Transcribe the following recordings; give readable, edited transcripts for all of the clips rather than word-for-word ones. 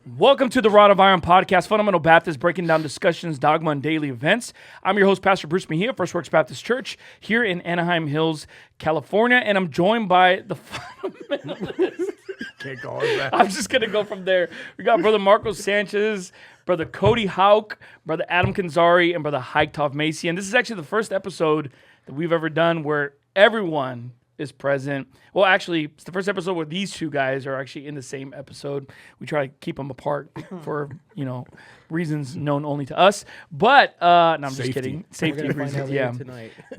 Welcome to the Rod of Iron podcast, Fundamental Baptist, breaking down discussions, dogma, and daily events. I'm your host, Pastor Bruce Mejia, First Works Baptist Church here in Anaheim Hills, California, and I'm joined by the fundamentalists. Can't call it that. I'm just going to go from there. We got Brother Marcos Sanchez, Brother Cody Hauk, Brother Adam Kanzari, and Brother Haik Tov Macy. And this is actually the first episode that we've ever done where everyone is present. Well, actually, it's the first episode where these two guys are actually in the same episode. We try to keep them apart for, reasons known only to us. But, no, I'm just kidding. Safety reasons, yeah.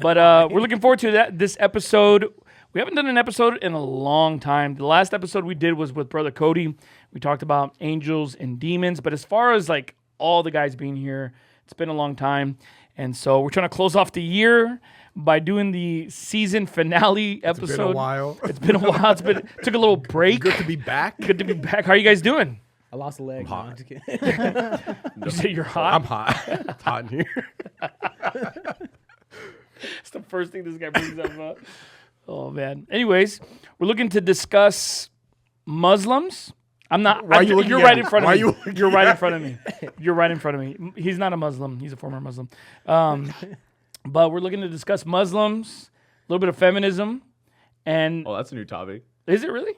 But we're looking forward to this episode. We haven't done an episode in a long time. The last episode we did was with Brother Cody. We talked about angels and demons. But as far as like all the guys being here, it's been a long time. And so we're trying to close off the year by doing the season finale episode. It's been a while. It's been a while. Took a little break. Good to be back. Good to be back. How are you guys doing? I lost a leg. I'm hot. You say you're hot? I'm hot. It's hot in here. It's the first thing this guy brings up. Oh, man. Anyways, we're looking to discuss Muslims. I'm not. Why are you looking you're at right me? in front of Why me. are you looking You're right in at front of me. You're right in front of me. He's not a Muslim. He's a former Muslim. But we're looking to discuss Muslims, a little bit of feminism, and Oh, that's a new topic. is it really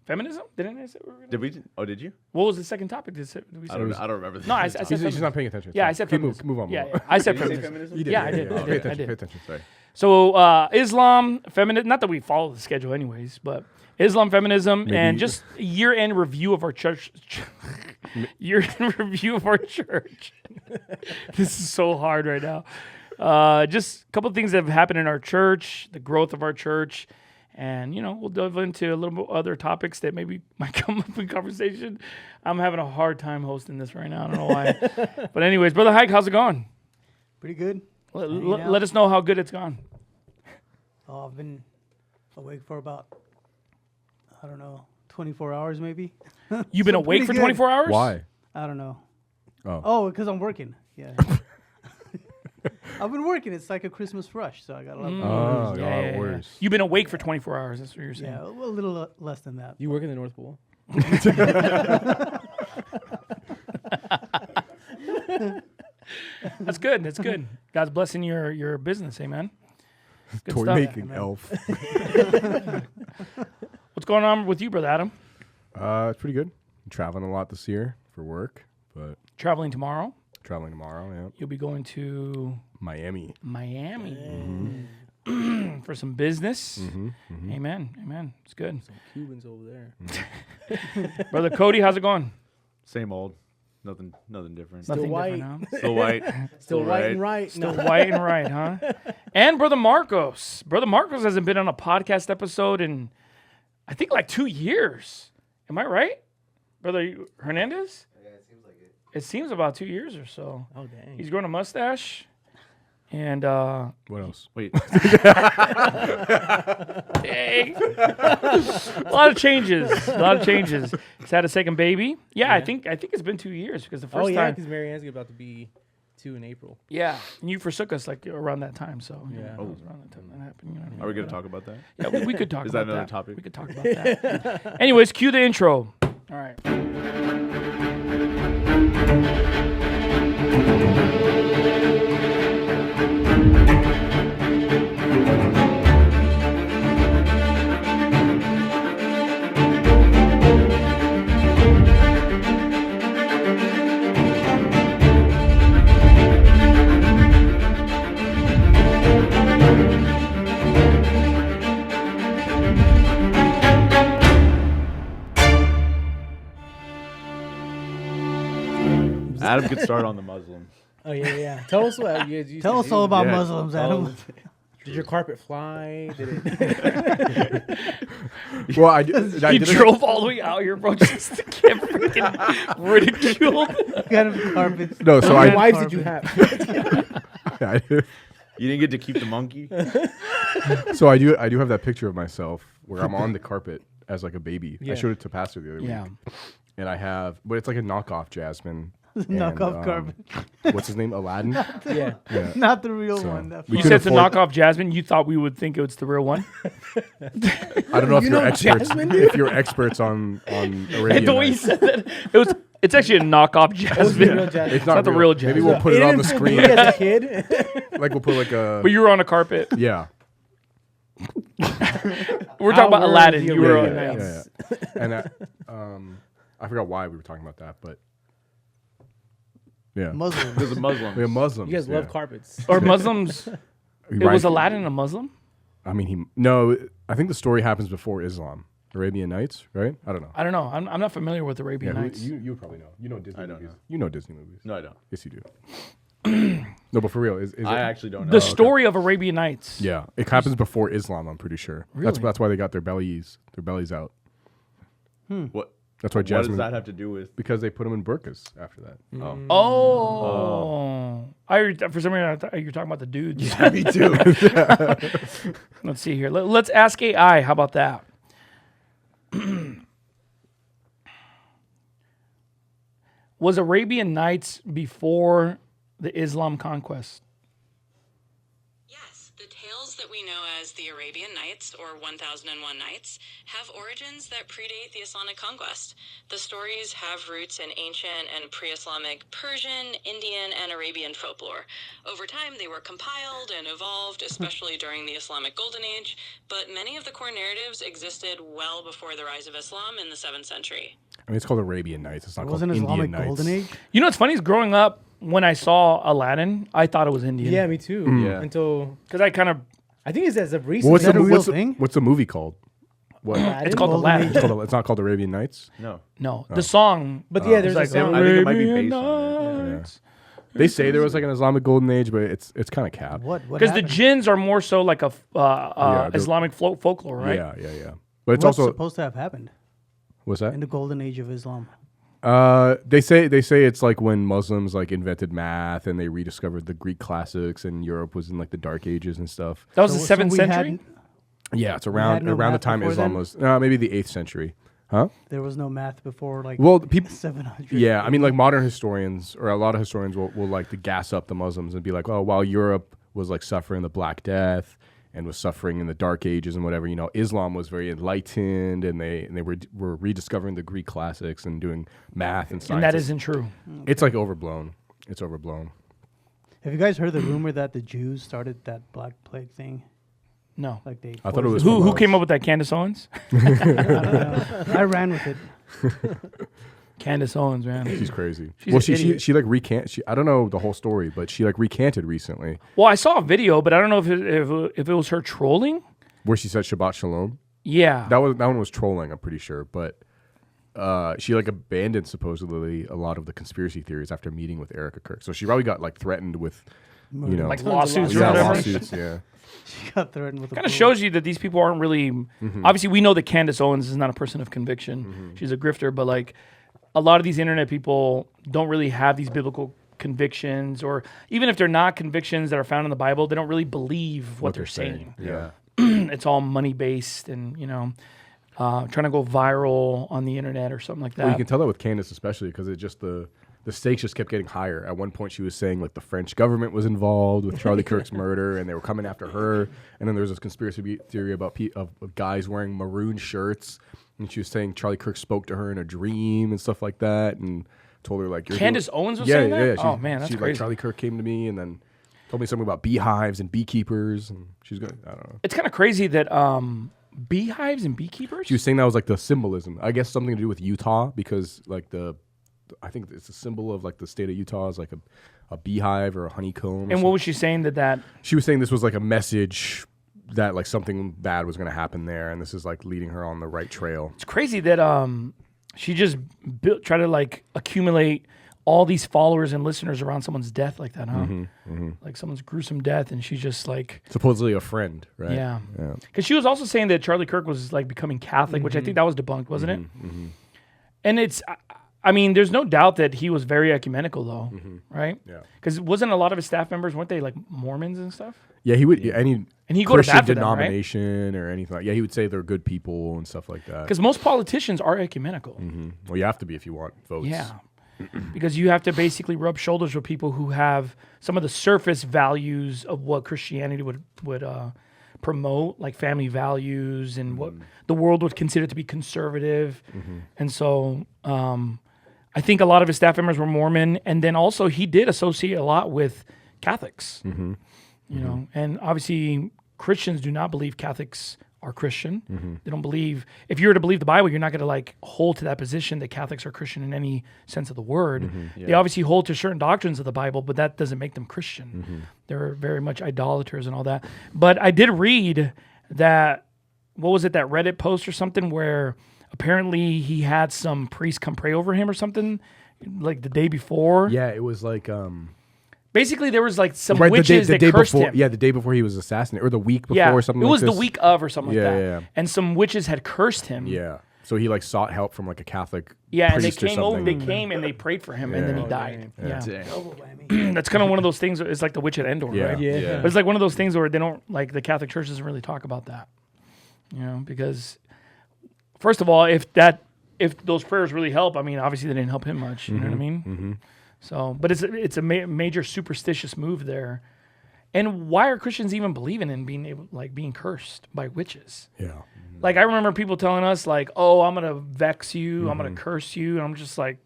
feminism? Didn't I say we were gonna? Did we? Oh, did you? What was the second topic? Did we say I don't remember. No, I said He's feminism. not paying attention. Yeah, Sorry. I said Keep feminism. move on. Yeah, Move on. I said Did you say feminism. feminism? You did. Yeah, I did. Pay I attention. did. Pay attention. Sorry. So Islam, feminism, not that we follow the schedule anyways, but Islam, feminism, Maybe and just a year-end review of our church. Year-end review of our church. This is so hard right now. Just a couple of things that have happened in our church, the growth of our church, and, we'll delve into a little bit other topics that maybe might come up in conversation. I'm having a hard time hosting this right now. I don't know why. But anyways, Brother Haik, how's it going? Pretty good. Let us know how good it's gone. Oh, I've been awake for about, 24 hours maybe. You've been awake for pretty 24 hours? Why? I don't know. Oh. Oh, because I'm working. Yeah. I've been working. It's like a Christmas rush, so I got a lot of Oh, Yeah. God, worse. You've been awake for 24 hours. That's what you're saying. Yeah, a little less than that. You work in the North Pole? That's good. That's good. God's blessing your business, amen. Good Toy stuff. making elf. What's going on with you, Brother Adam? It's pretty good. I'm traveling a lot this year for work, but Traveling tomorrow. traveling tomorrow. Yeah. You'll be going to Miami. Miami for some business. Amen. It's good. Some Cubans over there. Brother Cody, how's it going? Same old. Nothing different. Nothing white. different, huh? Still white. Still white and right. Still white and right, huh? And Brother Marcos. Brother Marcos hasn't been on a podcast episode in, I think, like 2 years. Am I right? Brother Hernandez? Yeah, it seems like it. It seems about 2 years or so. Oh, dang. He's growing a mustache. And, What else? Wait. dang. A lot of changes. He's had a second baby. Yeah. I think it's been 2 years because the first Oh, yeah, time. because Marianne's about to be 2 in April. Yeah. And you forsook us like around that time. So, Yeah. it was around that time that happened. You know what I mean? Are we going to talk about that? Yeah, we could talk Is about that another topic? We could talk about that. Anyways, cue the intro. All right. Adam could start on the Muslims. Oh, yeah. Tell us what you Tell us all about Yeah. Muslims, Adam. Did your carpet fly? Did it? Well, I did. He drove all the way out here, bro, just to get freaking ridiculed. Kind of carpets. No, so How I. many wives did you have? You didn't get to keep the monkey? So I do have that picture of myself where I'm on the carpet as like a baby. Yeah. I showed it to Pastor the other Yeah. week. And I have, but it's like a knockoff Jasmine. Knockoff carpet. What's his name? Aladdin? Yeah. Yeah. Not the real So, one. we You could said it's a afford- knockoff Jasmine. You thought we would think it was the real one. I don't know if You you're know experts. Jasmine? If you're experts on And Arabian the way you Nights. said that, it was It's actually a knockoff jazz video. It's not the real jazz. Maybe we'll put it on the screen. As a kid. Like we'll put like a. But you were on a carpet. Yeah. We're talking about Our Aladdin. the You were on. Arabian Yeah, Nights. And I forgot why we were talking about that, but yeah, Muslims. There's a Muslim. we're Muslims. You guys yeah. love carpets. Or Muslims. It was Aladdin a Muslim? I mean, no. I think the story happens before Islam. Arabian Nights, right? I don't know. I don't know. I'm not familiar with Arabian Yeah, Nights. you probably know. You know Disney I don't movies. know. You know Disney movies. No, I don't. Yes, you do. No, but for real, is I it? actually don't know. The story of Arabian Nights. Yeah, it happens before Islam. I'm pretty sure. Really? That's why they got their bellies out. What? That's why What Jasmine. does that have to do with? Because they put them in burqas after that. Oh. Oh. For some reason, I thought you were talking about the dudes. Yeah, me too. Let's see here. Let's ask AI. How about that? Was Arabian Nights before the Islam conquest? Yes, the tales that we know as the Arabian Nights or 1001 Nights have origins that predate the Islamic conquest. The stories have roots in ancient and pre-Islamic Persian, Indian, and Arabian folklore. Over time, they were compiled and evolved, especially during the Islamic Golden Age, but many of the core narratives existed well before the rise of Islam in the 7th century. I mean, it's called Arabian Nights. It's not It called wasn't Indian Islamic Nights. Golden Age. You know what's funny is growing up, when I saw Aladdin, I thought it was Indian. Yeah, me too. Yeah. Until Because I kind of... I think it's as of Well, recent. what's Is that the a real what's the- thing? what's the movie called? What? It's called Golden Aladdin. Age. It's not called Arabian Nights. No. No, the song... But yeah, there's It's a like song. I think it might be Arabian based on it. Nights. They say there was like an Islamic Golden Age, but it's kind of capped. What? Because the happened? jinns are more so like a they're- Islamic folklore, right? Yeah. But it's What's also supposed to have happened what's that? in the Golden Age of Islam? They say it's like when Muslims like invented math and they rediscovered the Greek classics and Europe was in like the Dark Ages and stuff. That was So- the so 7th we century? hadn't- Yeah, it's had around no the math time before Islam then? was maybe the 8th century. Huh? There was no math before, like Well, people 700. yeah, I mean like modern historians or a lot of historians will like to gas up the Muslims and be like, "Oh, while Europe was like suffering the Black Death and was suffering in the Dark Ages and whatever, Islam was very enlightened and they were rediscovering the Greek classics and doing math and science." And that isn't true. It's like overblown. It's overblown. Have you guys heard the rumor that the Jews started that Black Plague thing? No. Like they. I thought it was Who from came up with that? Candace Owens? I don't know. I ran with it. Candace Owens, man. She's crazy. She's Well, an she idiot. like I don't know the whole story, but she like recanted recently Well, I saw a video, but I don't know if it was her trolling. where she said Shabbat Shalom. Yeah. That one was trolling, I'm pretty sure, but she like abandoned supposedly a lot of the conspiracy theories after meeting with Erica Kirk. So she probably got like threatened with, like Tons of lawsuits or yeah, whatever. lawsuits. Yeah, She got threatened with. Kind of shows you that these people aren't really. Obviously, we know that Candace Owens is not a person of conviction. She's a grifter, but like a lot of these internet people don't really have these biblical convictions, or even if they're not convictions that are found in the Bible, they don't really believe what they're saying. Yeah. It's all money based, and trying to go viral on the internet or something like that. Well, you can tell that with Candace especially because it just the stakes just kept getting higher. At one point, she was saying like the French government was involved with Charlie Kirk's murder, and they were coming after her. And then there was this conspiracy theory about of guys wearing maroon shirts, and she was saying Charlie Kirk spoke to her in a dream and stuff like that, and told her like you're Candace Owens was saying that? She, Oh, man, that's she's crazy. like Charlie Kirk came to me and then told me something about beehives and beekeepers, and she's going I don't know. It's kind of crazy that beehives and beekeepers. She was saying that was like the symbolism. I guess something to do with Utah because like I think it's a symbol of like the state of Utah is like a beehive or a honeycomb. or And something. what was she saying that? She was saying this was like a message that like something bad was going to happen there, and this is like leading her on the right trail. It's crazy that she just tried to like accumulate all these followers and listeners around someone's death like that, huh? Like someone's gruesome death, and she's just like, Supposedly a friend, right? yeah. Because she was also saying that Charlie Kirk was like becoming Catholic, which I think that was debunked, wasn't it? And it's, I mean, there's no doubt that he was very ecumenical though, right? Yeah. Because wasn't a lot of his staff members, weren't they like Mormons and stuff? Yeah, he would any And he go to Christian bat for them, right? denomination or anything. Like, yeah, he would say they're good people and stuff like that. Because most politicians are ecumenical. Well, you have to be if you want votes. Yeah. Because you have to basically rub shoulders with people who have some of the surface values of what Christianity would promote, like family values and what the world would consider to be conservative. And so I think a lot of his staff members were Mormon, and then also he did associate a lot with Catholics. Mm-hmm. You know, and obviously Christians do not believe Catholics are Christian. Mm-hmm. They don't believe, if you were to believe the Bible, you're not going to like hold to that position that Catholics are Christian in any sense of the word. Mm-hmm. They obviously hold to certain doctrines of the Bible, but that doesn't make them Christian. Mm-hmm. They're very much idolaters and all that. But I did read that, what was it, that Reddit post or something where apparently he had some priest come pray over him or something like the day before. Yeah, it was like Basically, there was like some right, witches the that day cursed before. him. Yeah, the day before he was assassinated, or the week before, Yeah, or something. it was like the this. week of or something Yeah, like that. yeah. And some witches had cursed him. Yeah, so he like sought help from like a Catholic. Yeah, and they priest or came over. something. They came and they prayed for him, and then he Yeah. died. Yeah. Yeah, Double whammy. that's kind of one of those things. It's like the witch at Endor, Yeah. right? Yeah. But it's like one of those things where they don't like the Catholic Church doesn't really talk about that, you know, because first of all, if those prayers really help, I mean, obviously they didn't help him much. You know what I mean? Mm-hmm. So, but it's a major superstitious move there. And why are Christians even believing in being cursed by witches? Yeah. Like I remember people telling us like, "Oh, I'm gonna vex you, I'm Mm-hmm. gonna curse you," and I'm just like,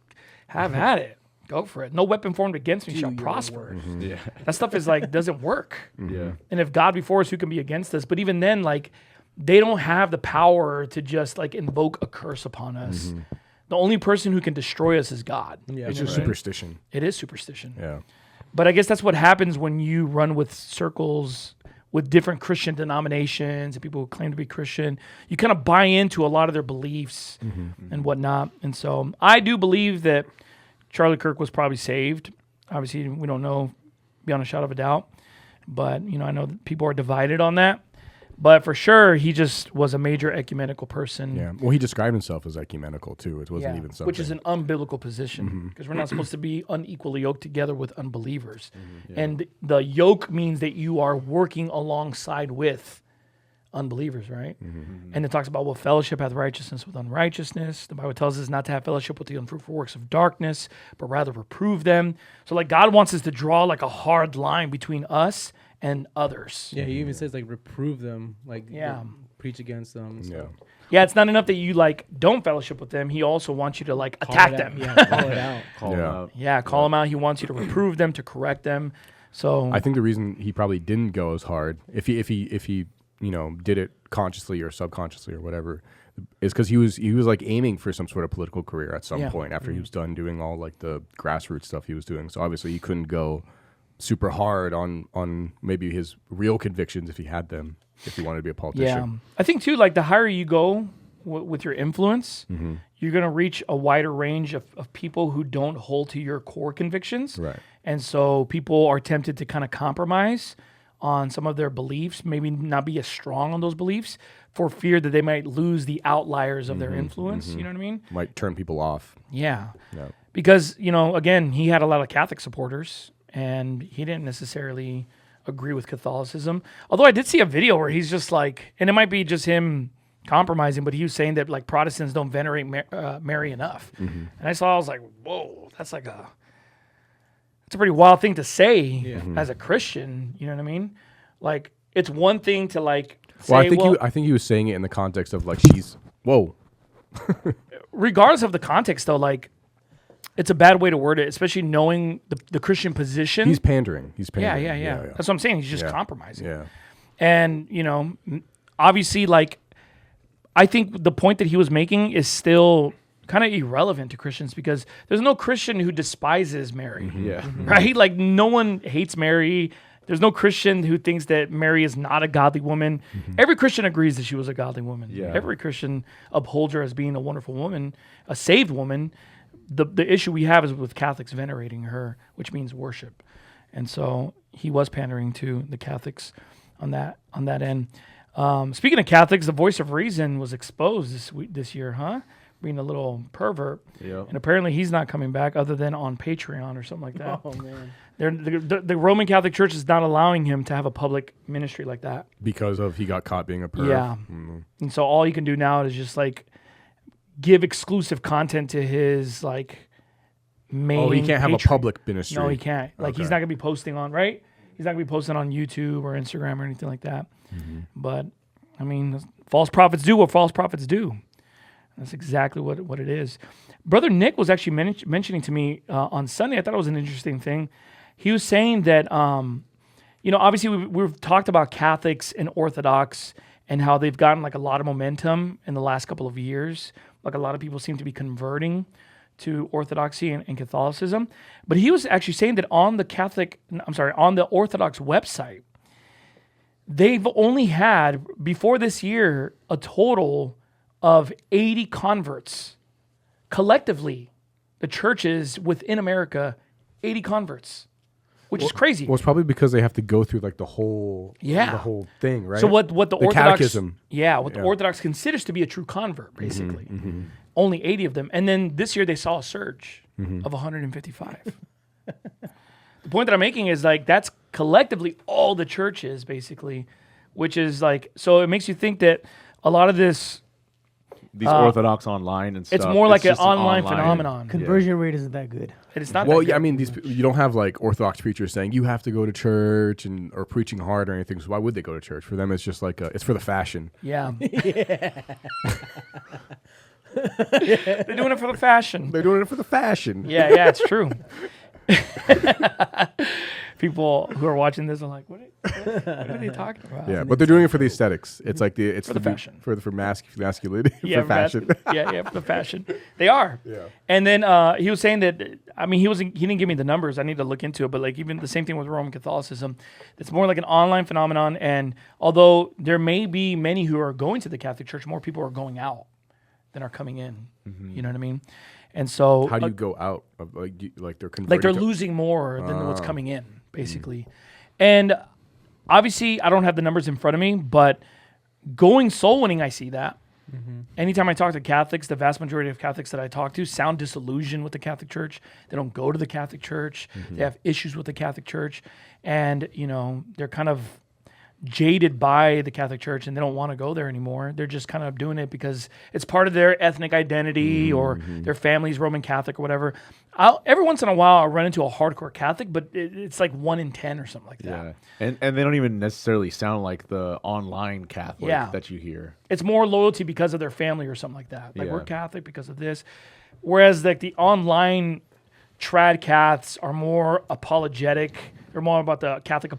"Have at it, go for it. No weapon formed against me shall your prosper." Mm-hmm. Yeah. That stuff is like doesn't work. Yeah. And if God be for us, who can be against us? But even then, like they don't have the power to just like invoke a curse upon us. The only person who can destroy us is God. Yeah. It's just superstition. It is superstition. Yeah. But I guess that's what happens when you run with circles with different Christian denominations and people who claim to be Christian. You kind of buy into a lot of their beliefs and whatnot. And so I do believe that Charlie Kirk was probably saved. Obviously, we don't know beyond a shadow of a doubt. But, you know, I know that people are divided on that. But for sure, he just was a major ecumenical person. Yeah. Well, he described himself as ecumenical too. It wasn't Yeah, even something. which is an unbiblical position because we're not supposed to be unequally yoked together with unbelievers. And the yoke means that you are working alongside with unbelievers, right? And it talks about what fellowship hath righteousness with unrighteousness. The Bible tells us not to have fellowship with the unfruitful works of darkness, but rather reprove them. So like God wants us to draw like a hard line between us and others. Yeah, he even says like reprove them, like Yeah. preach against them. So. Yeah. Yeah, it's not enough that you like don't fellowship with them. He also wants you to like Call attack it them. out. Yeah, call it out. Call Yeah. him out. Yeah, call them out. He wants you to reprove them, to correct them. So I think the reason he probably didn't go as hard, if he you know did it consciously or subconsciously or whatever, is because he was like aiming for some sort of political career at some Yeah. point after he was done doing all like the grassroots stuff he was doing. So obviously he couldn't go super hard on maybe his real convictions if he had them, if he wanted to be a yeah, politician. I think too, like the higher you go with your influence, Mm-hmm. you're going to reach a wider range of people who don't hold to your core convictions. Right. And so people are tempted to kind of compromise on some of their beliefs, maybe not be as strong on those beliefs for fear that they might lose the outliers of their influence. You know what I mean? Might turn people off. Yeah. Yeah. Because, you know, again, he had a lot of Catholic supporters and he didn't necessarily agree with Catholicism. Although I did see a video where he's just like, and it might be just him compromising, but he was saying that like Protestants don't venerate Mary enough. And I was like, whoa, that's a pretty wild thing to say as a Christian. You know what I mean? Like, it's one thing to like say, Well, I think he was saying it in the context of like she's regardless of the context though, like it's a bad way to word it, especially knowing the Christian position. he's pandering. He's yeah. pandering. That's what I'm saying. He's just Yeah. compromising. Yeah. And, you know, obviously, like, I think the point that he was making is still kind of irrelevant to Christians because there's no Christian who despises Mary, Yeah. right? Like, no one hates Mary. There's no Christian who thinks that Mary is not a godly woman. Every Christian agrees that she was a godly woman. Yeah. Every Christian upholds her as being a wonderful woman, a saved woman. The issue we have is with Catholics venerating her, which means worship. And so he was pandering to the Catholics on that end. Speaking of Catholics, the Voice of Reason was exposed this year, huh? Being a little pervert. Yep. And apparently he's not coming back other than on Patreon or something like that. Oh man. The Roman Catholic Church is not allowing him to have a public ministry like that. Because of he got caught being a perv. Yeah. And so all you can do now is just like give exclusive content to his like main Oh, he can't have a Patreon. public ministry. No, he can't. Like he's Okay. not gonna be posting on, right? He's not gonna be posting on YouTube or Instagram or anything like that. But I mean, false prophets do what false prophets do. That's exactly what it is. Brother Nick was actually mentioning to me on Sunday. I thought it was an interesting thing. He was saying that, obviously we've talked about Catholics and Orthodox and how they've gotten like a lot of momentum in the last couple of years. Like a lot of people seem to be converting to Orthodoxy and Catholicism. But he was actually saying that on the Orthodox website, they've only had, before this year, a total of 80 converts. Collectively, the churches within America, 80 converts, which is crazy. Well, it's probably because they have to go through like the whole thing, right? So what the Orthodox catechism. The Orthodox considers to be a true convert, basically. Only 80 of them. And then this year they saw a surge of 155. The point that I'm making is like that's collectively all the churches, basically, which is like, so it makes you think that a lot of this, These Orthodox online and stuff. it's more like an just an online phenomenon. Conversion rate isn't that good. It's not Well, that yeah, I good. mean, you don't have like Orthodox preachers saying you have to go to church or preaching hard or anything. So why would they go to church? For them, it's just like it's for the fashion. Yeah. They're doing it for the fashion. They're doing it for the fashion. Yeah, it's true. People who are watching this are like, what are they talking about? Yeah, but they're doing it for the aesthetics. It's like it's For the fashion. for masculinity, Yeah, for fashion. For the fashion. They are. Yeah. And then he was saying that, I mean, he didn't give me the numbers. I need to look into it. But like even the same thing with Roman Catholicism, it's more like an online phenomenon. And although there may be many who are going to the Catholic Church, more people are going out than are coming in. You know what I mean? And so How do you go out of like they're converting? like they're to- losing more than what's coming in, basically. And obviously, I don't have the numbers in front of me, but going soul winning, I see that. Anytime I talk to Catholics, the vast majority of Catholics that I talk to sound disillusioned with the Catholic Church. They don't go to the Catholic Church. They have issues with the Catholic Church. And, they're kind of jaded by the Catholic Church and they don't want to go there anymore. They're just kind of doing it because it's part of their ethnic identity or their family's Roman Catholic or whatever. Every once in a while I'll run into a hardcore Catholic, but it's like 1 in 10 or something like that. Yeah. And they don't even necessarily sound like the online Catholic that you hear. It's more loyalty because of their family or something like that. Like we're Yeah. Catholic because of this. Whereas like the online trad Caths are more apologetic. They're more about the Catholic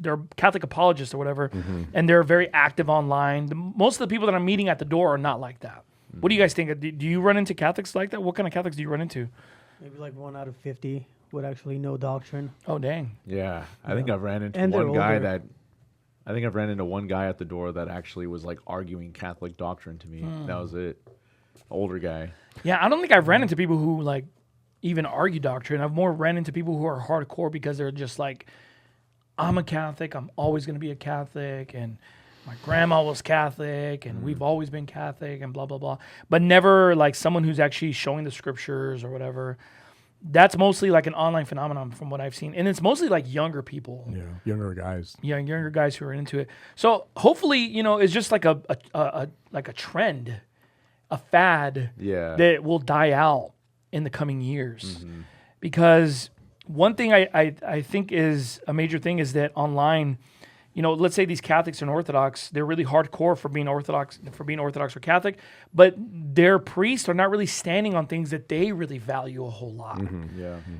they're Catholic apologists or whatever, and they're very active online. Most of the people that I'm meeting at the door are not like that. What do you guys think? Do you run into Catholics like that? What kind of Catholics do you run into? Maybe like 1 out of 50 would actually know doctrine. Oh, dang. Yeah. I think I've ran into And they're one guy older. I've ran into one guy at the door that actually was like arguing Catholic doctrine to me. That was it. Older guy. Yeah, I don't think I've ran into people who like even argue doctrine. I've more ran into people who are hardcore because they're just like, I'm a Catholic. I'm always going to be a Catholic. And my grandma was Catholic and we've always been Catholic and blah, blah, blah. But never like someone who's actually showing the scriptures or whatever. That's mostly like an online phenomenon from what I've seen. And it's mostly like younger people. Yeah, younger guys. Yeah, younger guys who are into it. So hopefully, it's just like a trend, a fad that will die out in the coming years. Because one thing I think is a major thing is that online, let's say these Catholics and Orthodox, they're really hardcore for being Orthodox or Catholic, but their priests are not really standing on things that they really value a whole lot.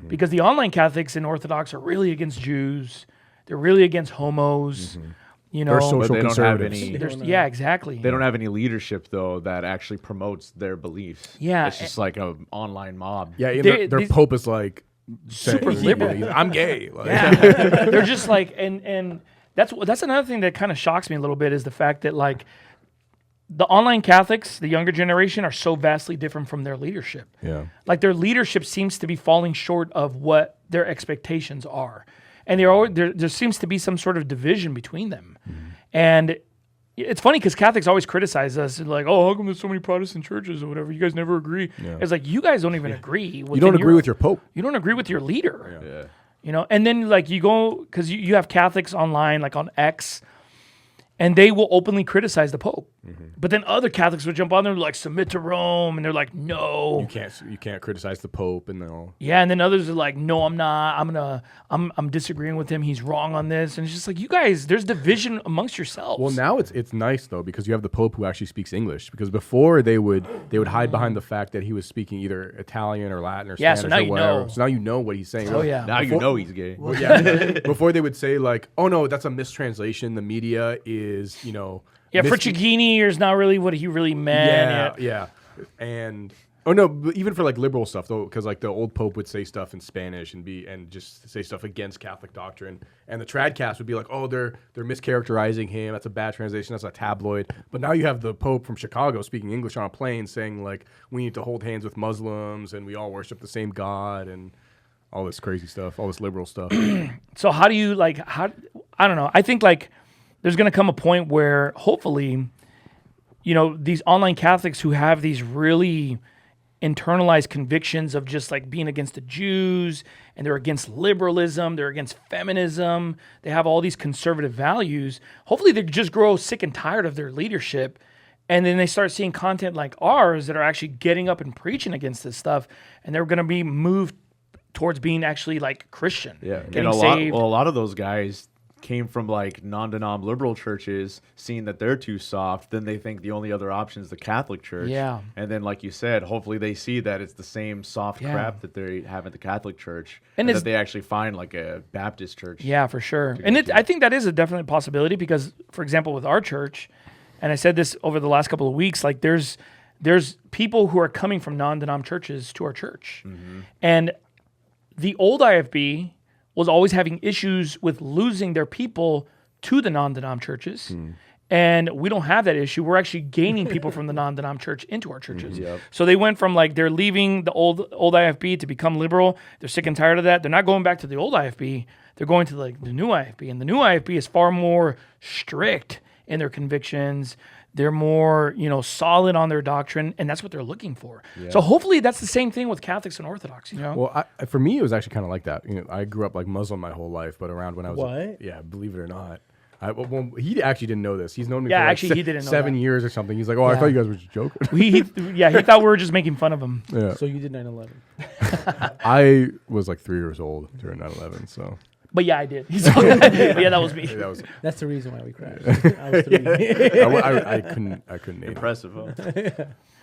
Because the online Catholics and Orthodox are really against Jews. They're really against homos. They're social But they don't have conservatives. any. Yeah, exactly. They don't have any leadership though that actually promotes their beliefs. Yeah, It's just like an online mob. Yeah, and They- their these- pope is like Super saying, liberal. I'm gay. Like, Yeah. They're just like, and that's another thing that kind of shocks me a little bit is the fact that like the online Catholics, the younger generation, are so vastly different from their leadership. Yeah. Like their leadership seems to be falling short of what their expectations are, and there seems to be some sort of division between them. And it's funny because Catholics always criticize us and like, oh, how come there's so many Protestant churches or whatever? You guys never agree. Yeah. It's like you guys don't even agree. You don't agree with your pope. You don't agree with your leader. Yeah. And then like you go because you have Catholics online like on X, and they will openly criticize the Pope. But then other Catholics would jump on there and like submit to Rome, and they're like, no, You can't criticize the Pope, and they'll. yeah, and then others are like, no, I'm not. I'm disagreeing with him. He's wrong on this, and it's just like, you guys, there's division amongst yourselves. Well, now it's nice though because you have the Pope who actually speaks English. Because before they would hide behind the fact that he was speaking either Italian or Latin or Yeah, so Spanish now or you whatever. know. So now you know what he's saying. Oh, yeah. Now you know he's gay. Well, yeah. Before they would say like, oh no, that's a mistranslation. The media is yeah, Friccichini is not really what he really meant. Yeah. And oh no, but even for like liberal stuff though, because like the old Pope would say stuff in Spanish and just say stuff against Catholic doctrine, and the tradcast would be like, oh, they're mischaracterizing him. That's a bad translation. That's a tabloid. But now you have the Pope from Chicago speaking English on a plane, saying like, we need to hold hands with Muslims and we all worship the same God and all this crazy stuff, all this liberal stuff. So how do you I don't know. I think like there's going to come a point where hopefully, these online Catholics who have these really internalized convictions of just like being against the Jews, and they're against liberalism, they're against feminism, they have all these conservative values. Hopefully they just grow sick and tired of their leadership, and then they start seeing content like ours that are actually getting up and preaching against this stuff, and they're going to be moved towards being actually like Christian. Yeah, getting and saved. a lot of those guys came from like non-denom liberal churches, seeing that they're too soft, then they think the only other option is the Catholic Church. Yeah. And then, like you said, hopefully they see that it's the same soft Yeah. crap that they have at the Catholic Church, And and it's- that they actually find like a Baptist church. Yeah, for sure. And I think that is a definite possibility because, for example, with our church, and I said this over the last couple of weeks, like there's people who are coming from non-denom churches to our church. And the old IFB was always having issues with losing their people to the non-denom churches. And we don't have that issue. We're actually gaining people from the non-denom church into our churches. So they went from like they're leaving the old IFB to become liberal. They're sick and tired of that. They're not going back to the old IFB. They're going to like the new IFB. And the new IFB is far more strict in their convictions. They're more, solid on their doctrine, and that's what they're looking for. So hopefully that's the same thing with Catholics and Orthodox, Well, for me, it was actually kind of like that. I grew up like Muslim my whole life, but around when I was What? yeah, believe it or not. He actually didn't know this. He's known me Yeah, for like actually, he didn't know 7 that. years or something. He's like, oh, I thought you guys were just joking. he thought we were just making fun of him. Yeah. So you did 9/11. I was like 3 years old during 9/11, so But yeah, I did. But yeah, that was me. that was That's the reason why we crashed. I was 3. I couldn't name it. Impressive.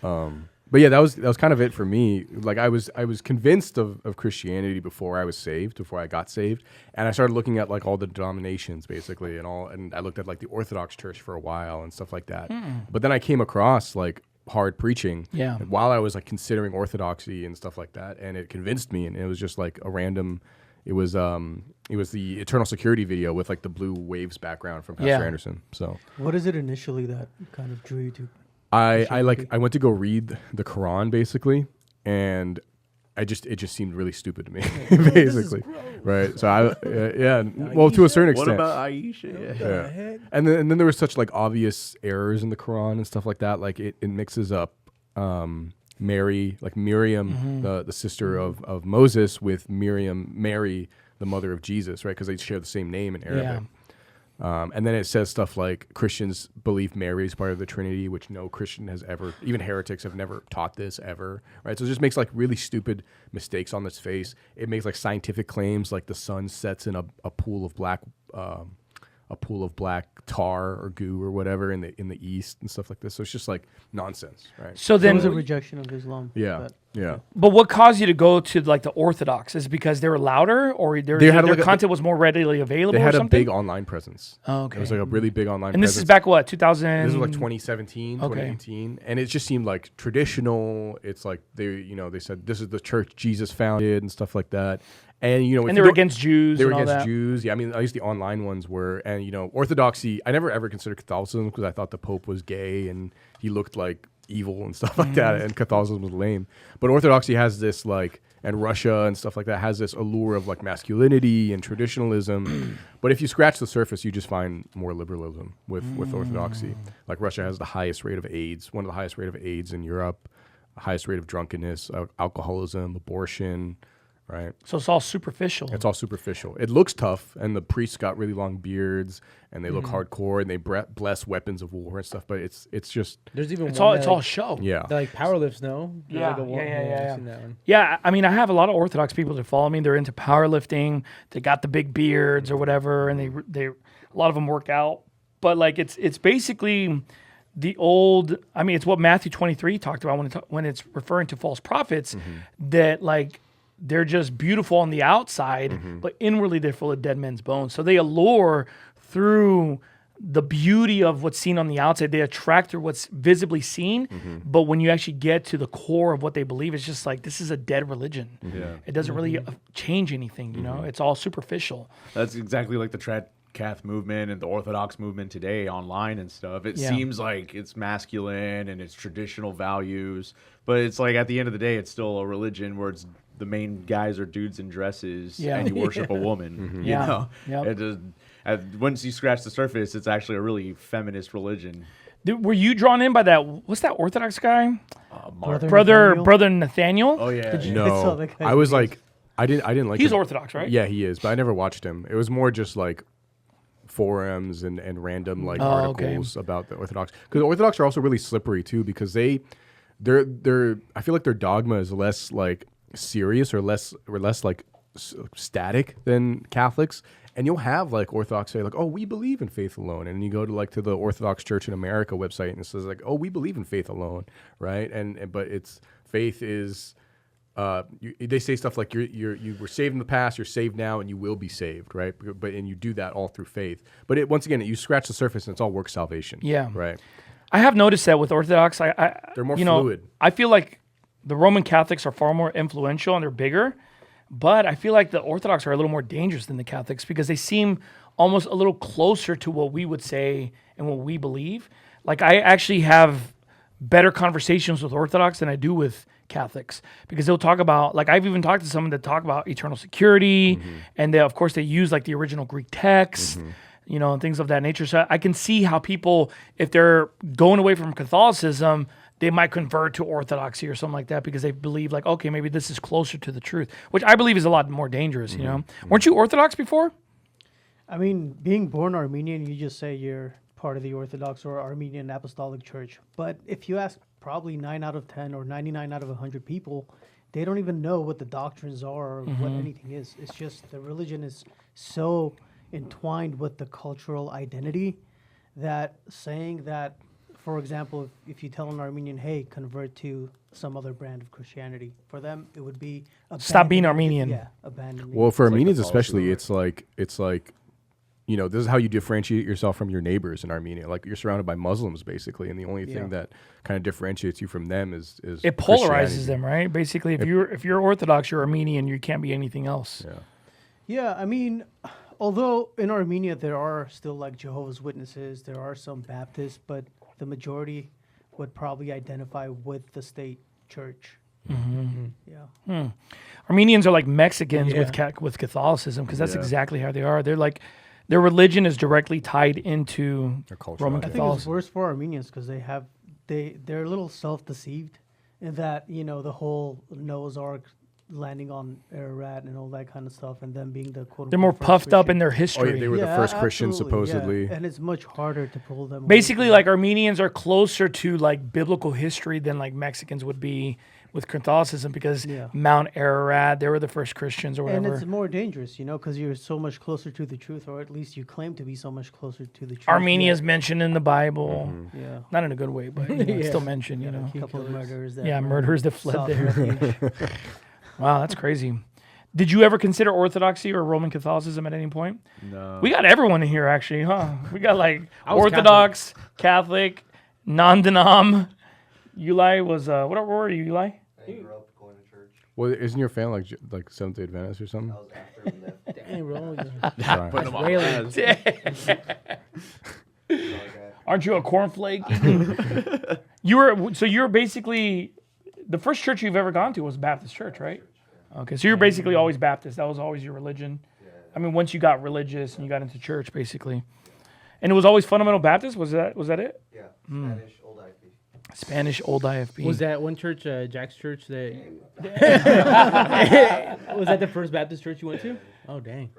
Huh? But yeah, that was kind of it for me. Like I was convinced of Christianity before I was saved, before I got saved, and I started looking at like all the denominations basically, and I looked at like the Orthodox Church for a while and stuff like that. But then I came across like hard preaching while I was like considering orthodoxy and stuff like that, and it convinced me, and it was just like a random. It was the Eternal Security video with like the blue waves background from Pastor Anderson. So What is it initially that kind of drew you to? I went to go read the Quran basically, and it just seemed really stupid to me basically, right? So well, to a certain What extent. about Aisha? Yeah. And then there was such like obvious errors in the Quran and stuff like that. Like it mixes up Mary, like Miriam, the sister of Moses, with Mary, the mother of Jesus, right? Because they share the same name in Arabic. And then it says stuff like Christians believe Mary is part of the Trinity, which no Christian has ever, even heretics have never taught this ever, right? So it just makes like really stupid mistakes on its face. It makes like scientific claims like the sun sets in a pool of black tar or goo or whatever in the east and stuff like this. So it's just like nonsense, right? So There was a then, rejection of Islam. Yeah, but- yeah. but what caused you to go to like the Orthodox? Is it because they were louder, or their had, like, content was more readily available? They had or a something? big online presence. Oh, okay. It was like a really big online And presence. this is back what 2000? This was like 2017, Okay. 2018, and it just seemed like traditional. It's like they said this is the church Jesus founded and stuff like that. And if and you they were go- against Jews. They were and all against that. Jews. Yeah, I mean, at least the online ones were. And Orthodoxy. I never ever considered Catholicism because I thought the Pope was gay and he looked like evil and stuff like that, and Catholicism was lame. But Orthodoxy has this like, and Russia and stuff like that has this allure of like masculinity and traditionalism. But if you scratch the surface, you just find more liberalism with Orthodoxy. Like Russia has the highest rate of AIDS, one of the highest rate of AIDS in Europe, highest rate of drunkenness, alcoholism, abortion. right? So it's all superficial. It's all superficial. It looks tough, and the priests got really long beards, and they look hardcore, and they bless weapons of war and stuff. But it's just There's even It's one all that, it's all show. yeah. that, like power lifts. No. There's Yeah, like a one- yeah. I've seen that one. Yeah, I mean, I have a lot of Orthodox people that follow me. They're into powerlifting. They got the big beards or whatever, and they a lot of them work out. But like it's basically the old. I mean, it's what Matthew 23 talked about when it's referring to false prophets, that like they're just beautiful on the outside, but inwardly they're full of dead men's bones. So they allure through the beauty of what's seen on the outside. They attract through what's visibly seen, but when you actually get to the core of what they believe, it's just like, this is a dead religion. Yeah. It doesn't really change anything, you know? It's all superficial. That's exactly like the Cath movement and the Orthodox movement today online and stuff. It Yeah. seems like it's masculine and it's traditional values, but it's like at the end of the day, it's still a religion where it's the main guys are dudes in dresses Yeah. and you worship a woman. You Yeah. know, Yep. it just, once you scratch the surface, it's actually a really feminist religion. Dude, were you drawn in by that? What's that Orthodox guy? Mark. Brother Nathaniel? Oh yeah, I saw No, that guy's I was videos. like, I didn't like. He's him. Orthodox, right? Yeah, he is, but I never watched him. It was more just like forums and random like articles about the Orthodox, because the Orthodox are also really slippery too, because they're I feel like their dogma is less like serious or less like static than Catholics. And you'll have like Orthodox say like, oh, we believe in faith alone, and you go to the Orthodox Church in America website and it says like, oh, we believe in faith alone, right? And but it's faith is they say stuff like you were saved in the past, you're saved now, and you will be saved, right? But and you do that all through faith. But once again, you scratch the surface and it's all work salvation. Yeah. Right. I have noticed that with Orthodox. They're more you know, fluid. I feel like the Roman Catholics are far more influential and they're bigger, but I feel like the Orthodox are a little more dangerous than the Catholics because they seem almost a little closer to what we would say and what we believe. Like I actually have better conversations with Orthodox than I do with Catholics, because they'll talk about, like I've even talked to someone that talk about eternal security, and they, of course, they use like the original Greek text, you know, and things of that nature. So I can see how people, if they're going away from Catholicism, they might convert to Orthodoxy or something like that because they believe like, okay, maybe this is closer to the truth, which I believe is a lot more dangerous, you know? Weren't you Orthodox before? I mean, being born Armenian, you just say you're part of the Orthodox or Armenian Apostolic Church. But if you ask probably 9 out of 10 or 99 out of 100 people, they don't even know what the doctrines are or what anything is. It's just the religion is so entwined with the cultural identity that saying that, for example, if you tell an Armenian, hey, convert to some other brand of Christianity, for them it would be Stop being abandoning- Armenian. Yeah, abandoning. Well, for like Armenians Catholicism, especially, it's like, you know, this is how you differentiate yourself from your neighbors in Armenia. Like you're surrounded by Muslims basically, and the only thing that kind of differentiates you from them is It polarizes them, right? Basically, if you're Orthodox, you're Armenian, you can't be anything else. Yeah. Yeah, I mean, although in Armenia there are still like Jehovah's Witnesses, there are some Baptists, but the majority would probably identify with the state church. Yeah. Armenians are like Mexicans Yeah. with Catholicism, because that's Yeah. exactly how they are. They're like, their religion is directly tied into Their culture. Roman I think it's Catholicism. worse for Armenians because they're a little self-deceived in that, you know, the whole Noah's Ark landing on Ararat and all that kind of stuff, and them being the quote. They're more puffed up in their Oh, history. yeah, they were the first Christians supposedly. and it's much harder to pull them. away Basically, from like Armenians are closer to like biblical history than like Mexicans would be with Catholicism, because Yeah. Mount Ararat, they were the first Christians or and whatever. it's more dangerous, you know, because you're so much closer to the truth, or at least you claim to be so much closer to the truth. Armenia is mentioned in the Bible, Yeah. not in a good way, but you know, it's still mentioned. You know, A couple of murderers. That yeah, were murderers that fled sought there. refuge. Wow, that's crazy. Did you ever consider Orthodoxy or Roman Catholicism at any point? No. We got everyone in here, actually, huh? We got like I was Orthodox, Catholic, non-denom. Uli was, what were you, Uli? I grew up going to church. Well, isn't your family like Seventh Day Adventist or something? I was after we left. Dang, bro. Sorry. Putting them on Wailing. blast. Aren't you a cornflake? You're basically, the first church you've ever gone to was Baptist church, right? Okay, so you're basically always Baptist. That was always your religion. I mean, once you got religious and you got into church, basically. And it was always fundamental Baptist? Was that it? Yeah, Spanish, old IFB. Spanish Old IFB. Was that one church, Jack's church, that Was that the First Baptist church you went to? Oh, dang.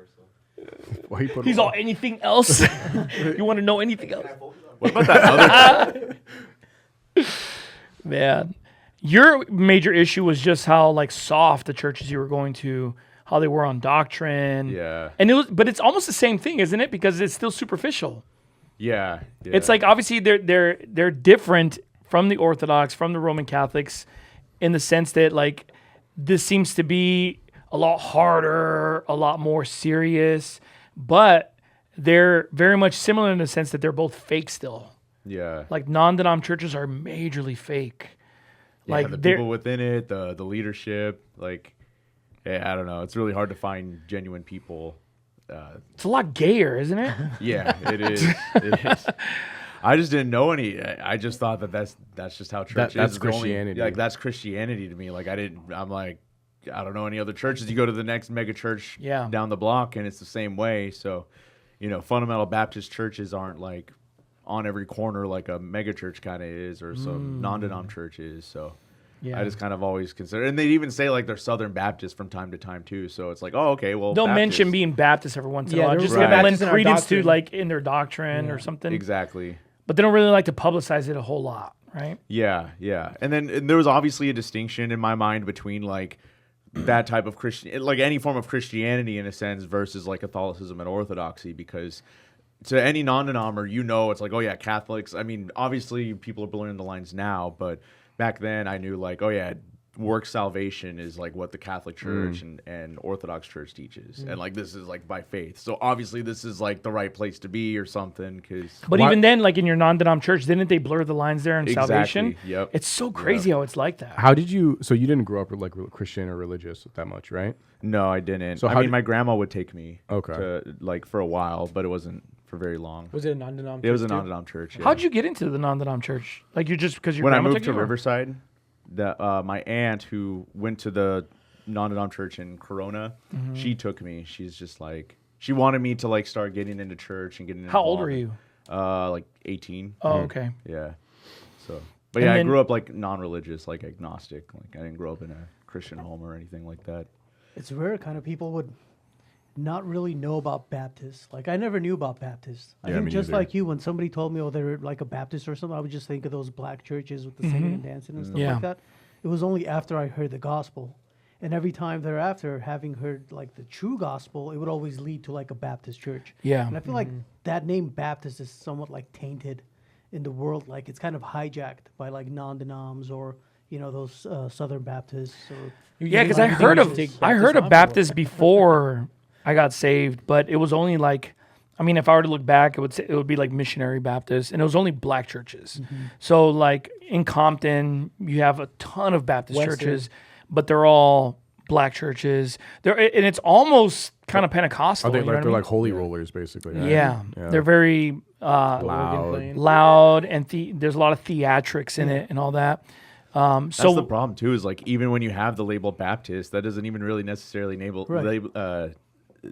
Why you put He's all anything else. You want to know anything else? What about that other? Man, your major issue was just how like soft the churches you were going to, how they were on doctrine. Yeah. And but it's almost the same thing, isn't it? Because it's still superficial. Yeah. It's like obviously they're different from the Orthodox, from the Roman Catholics, in the sense that like this seems to be a lot harder, a lot more serious, but they're very much similar in the sense that they're both fake still. Yeah. Like non-denom churches are majorly fake. Like Like the they're people within it, the leadership, like, yeah, I don't know. It's really hard to find genuine people. it's a lot gayer, isn't it? Yeah, it is. It is. I just didn't know any. I just thought that's just how church is. That's It's the only- Christianity. like that's Christianity to me. Like I'm like, I don't know any other churches. You go to the next mega church Yeah. down the block, and it's the same way. So, fundamental Baptist churches aren't like on every corner like a mega church kind of is, or some non-denom church is. So. Yeah. I just kind of always consider, and they even say like they're Southern Baptist from time to time too. So it's like, oh, okay, well, They'll Baptist. mention being Baptist every once in a Yeah, while, they're just right. to lend Baptist in our credence to doctrine. like in their doctrine or something. Exactly. But they don't really like to publicize it a whole lot, right? Yeah, yeah. And there was obviously a distinction in my mind between like that type of Christian, like any form of Christianity in a sense, versus like Catholicism and Orthodoxy, because to any non-denomer, it's like, oh yeah, Catholics. I mean, obviously people are blurring the lines now, but back then I knew like, oh yeah, work salvation is like what the Catholic Church and Orthodox Church teaches, and like this is like by faith. So obviously this is like the right place to be or something. Because But even then, like in your non-denom church, didn't they blur the lines there in Exactly, salvation? yep. It's so crazy how it's like that. How did you? So you didn't grow up like Christian or religious that much, right? no, I didn't. So I how mean, did- my grandma would take me Okay. to like for a while, but it wasn't for very long. Was it a non-denom? It was a church, too? non-denom church. Yeah. How'd you get into the non-denom church? Like you just because your When I grandma moved took to you, or- Riverside, my aunt who went to the non-denom church in Corona, Mm-hmm. she took me. She's just like, she wanted me to like start getting into church and getting. How old involved. were you? Like 18. Oh, okay. Yeah. So, but And yeah, then- I grew up like non-religious, like agnostic. Like I didn't grow up in a Christian home or anything like that. It's rare kind of people would not really know about Baptists. Like I never knew about Baptists. I Yeah, think me just neither. like you, when somebody told me, oh, they're like a Baptist or something, I would just think of those black churches with the singing and dancing and stuff Yeah. like that. It was only after I heard the gospel. And every time thereafter, having heard like the true gospel, it would always lead to like a Baptist church. Yeah. And I feel like that name Baptist is somewhat like tainted in the world. Like it's kind of hijacked by like non-denoms or, those Southern Baptists or Yeah, because I think heard you of should take I Baptist heard of off the Baptist before I got saved, but it was only like, I mean, if I were to look back, it would be like missionary Baptist, and it was only black churches. So like in Compton, you have a ton of Baptist Western. churches, but they're all black churches. And it's almost kind of Pentecostal. Are they you know like what I they're mean? like holy rollers basically? Right? Yeah, they're very Organ loud. playing. loud, and there's a lot of theatrics in it and all that. That's So the problem too. Is like even when you have the label Baptist, that doesn't even really necessarily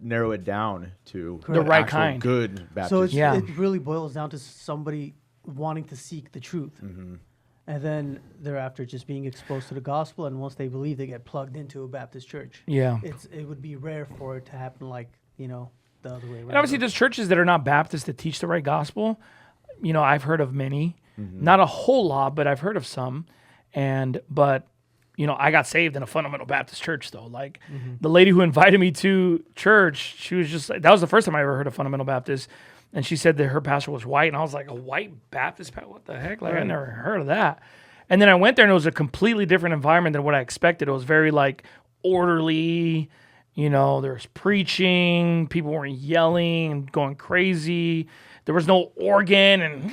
narrow it down to The right actual kind. good Baptist. So Yeah. it really boils down to somebody wanting to seek the truth. And then thereafter just being exposed to the gospel. And once they believe, they get plugged into a Baptist church. yeah. It would be rare for it to happen like, the other way around. And obviously, there's churches that are not Baptist that teach the right gospel. I've heard of many, not a whole lot, but I've heard of some. But I got saved in a fundamental Baptist church, though. Like the lady who invited me to church, she was just like, that was the first time I ever heard of fundamental Baptist. And she said that her pastor was white. And I was like, a white Baptist pastor? What the heck? Like, I never heard of that. And then I went there and it was a completely different environment than what I expected. It was very like orderly. There was preaching. People weren't yelling and going crazy. There was no organ and,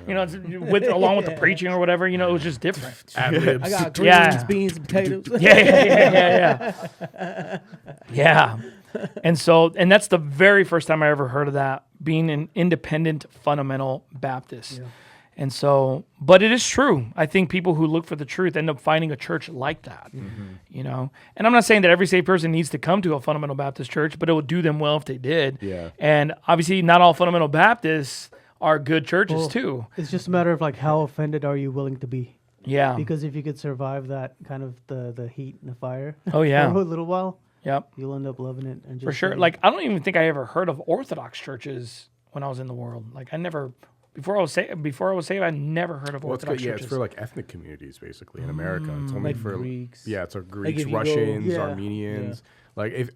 along with the preaching or whatever. It was just different. I got greens, Yeah. beans, potatoes. Yeah. And that's the very first time I ever heard of that, being an independent fundamental Baptist. And so, but it is true. I think people who look for the truth end up finding a church like that, And I'm not saying that every saved person needs to come to a fundamental Baptist church, but it would do them well if they did. Yeah. And obviously not all fundamental Baptists are good churches Well, too. It's just a matter of like how offended are you willing to be? Yeah. Because if you could survive that kind of the heat and the fire Oh, yeah. for a little while, Yep. you'll end up loving it. And just For sure. saying- Like, I don't even think I ever heard of Orthodox churches when I was in the world. Like, I never, before I was saved, I never heard of Well, it's Orthodox yeah, churches. it's for like ethnic communities basically in America. It's only Like for Greeks. Yeah, it's Greeks, if you go- Russians, Yeah. Armenians. Like if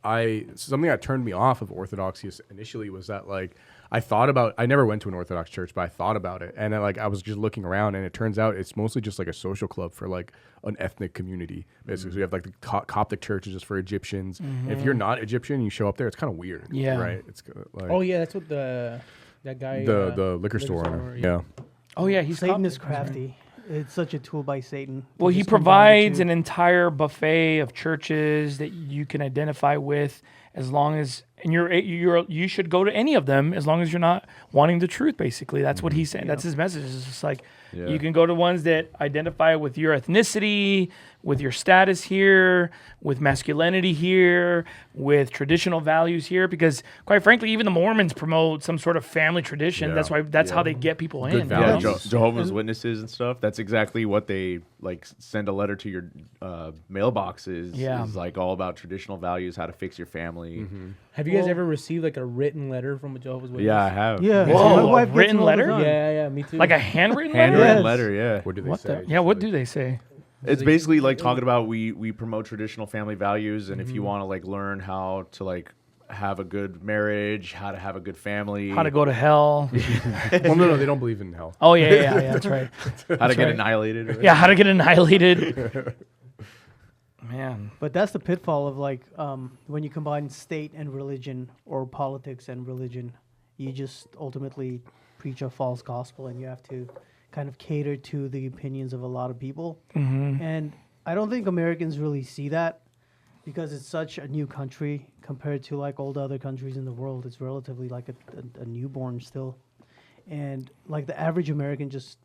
I something that turned me off of Orthodoxy initially was that like I never went to an Orthodox church, but I thought about it, and I was just looking around, and it turns out it's mostly just like a social club for like an ethnic community. Basically, so you have like the Coptic church is just for Egyptians. And if you're not Egyptian, you show up there, it's kind of weird. Yeah. right. It's like Oh yeah, that's what that guy. the liquor store owner. Yeah. Oh, yeah. He's Satan Coptic. is crafty. It's such a tool by Satan. to Well, he just combine the provides two. an entire buffet of churches that you can identify with, as long as and you should go to any of them as long as you're not wanting the truth. Basically, that's what he's saying. That's his message. It's just like you can go to ones that identify with your ethnicity, with your status here, with masculinity here, with traditional values here. Because quite frankly, even the Mormons promote some sort of family tradition. Yeah. That's how they get people in. Good you know? values. Yeah, Jehovah's Witnesses and stuff. That's exactly what they like. Send a letter to your mailboxes. Yeah. Is like all about traditional values, how to fix your family. Have you guys Well- ever received like a written letter from a Jehovah's Witness? Yeah, I have. Yeah. Whoa, my a wife gets written them all the letter? time. Yeah, me too. Like a handwritten letter? Handwritten Yes. letter. Yeah. What do they What say? the? Just Yeah, what like- do they say? It's basically like talking about we promote traditional family values, and if Mm-hmm. you want to like learn how to like have a good marriage, how to have a good family, How to go to hell? Well, no, they don't believe in hell. Oh yeah, that's right. how to get right. annihilated. Right? Yeah, how to get annihilated. Man, But that's the pitfall of like when you combine state and religion or politics and religion, you just ultimately preach a false gospel, and you have to kind of cater to the opinions of a lot of people. And I don't think Americans really see that because it's such a new country compared to like all the other countries in the world. It's relatively like a newborn still, and like the average American just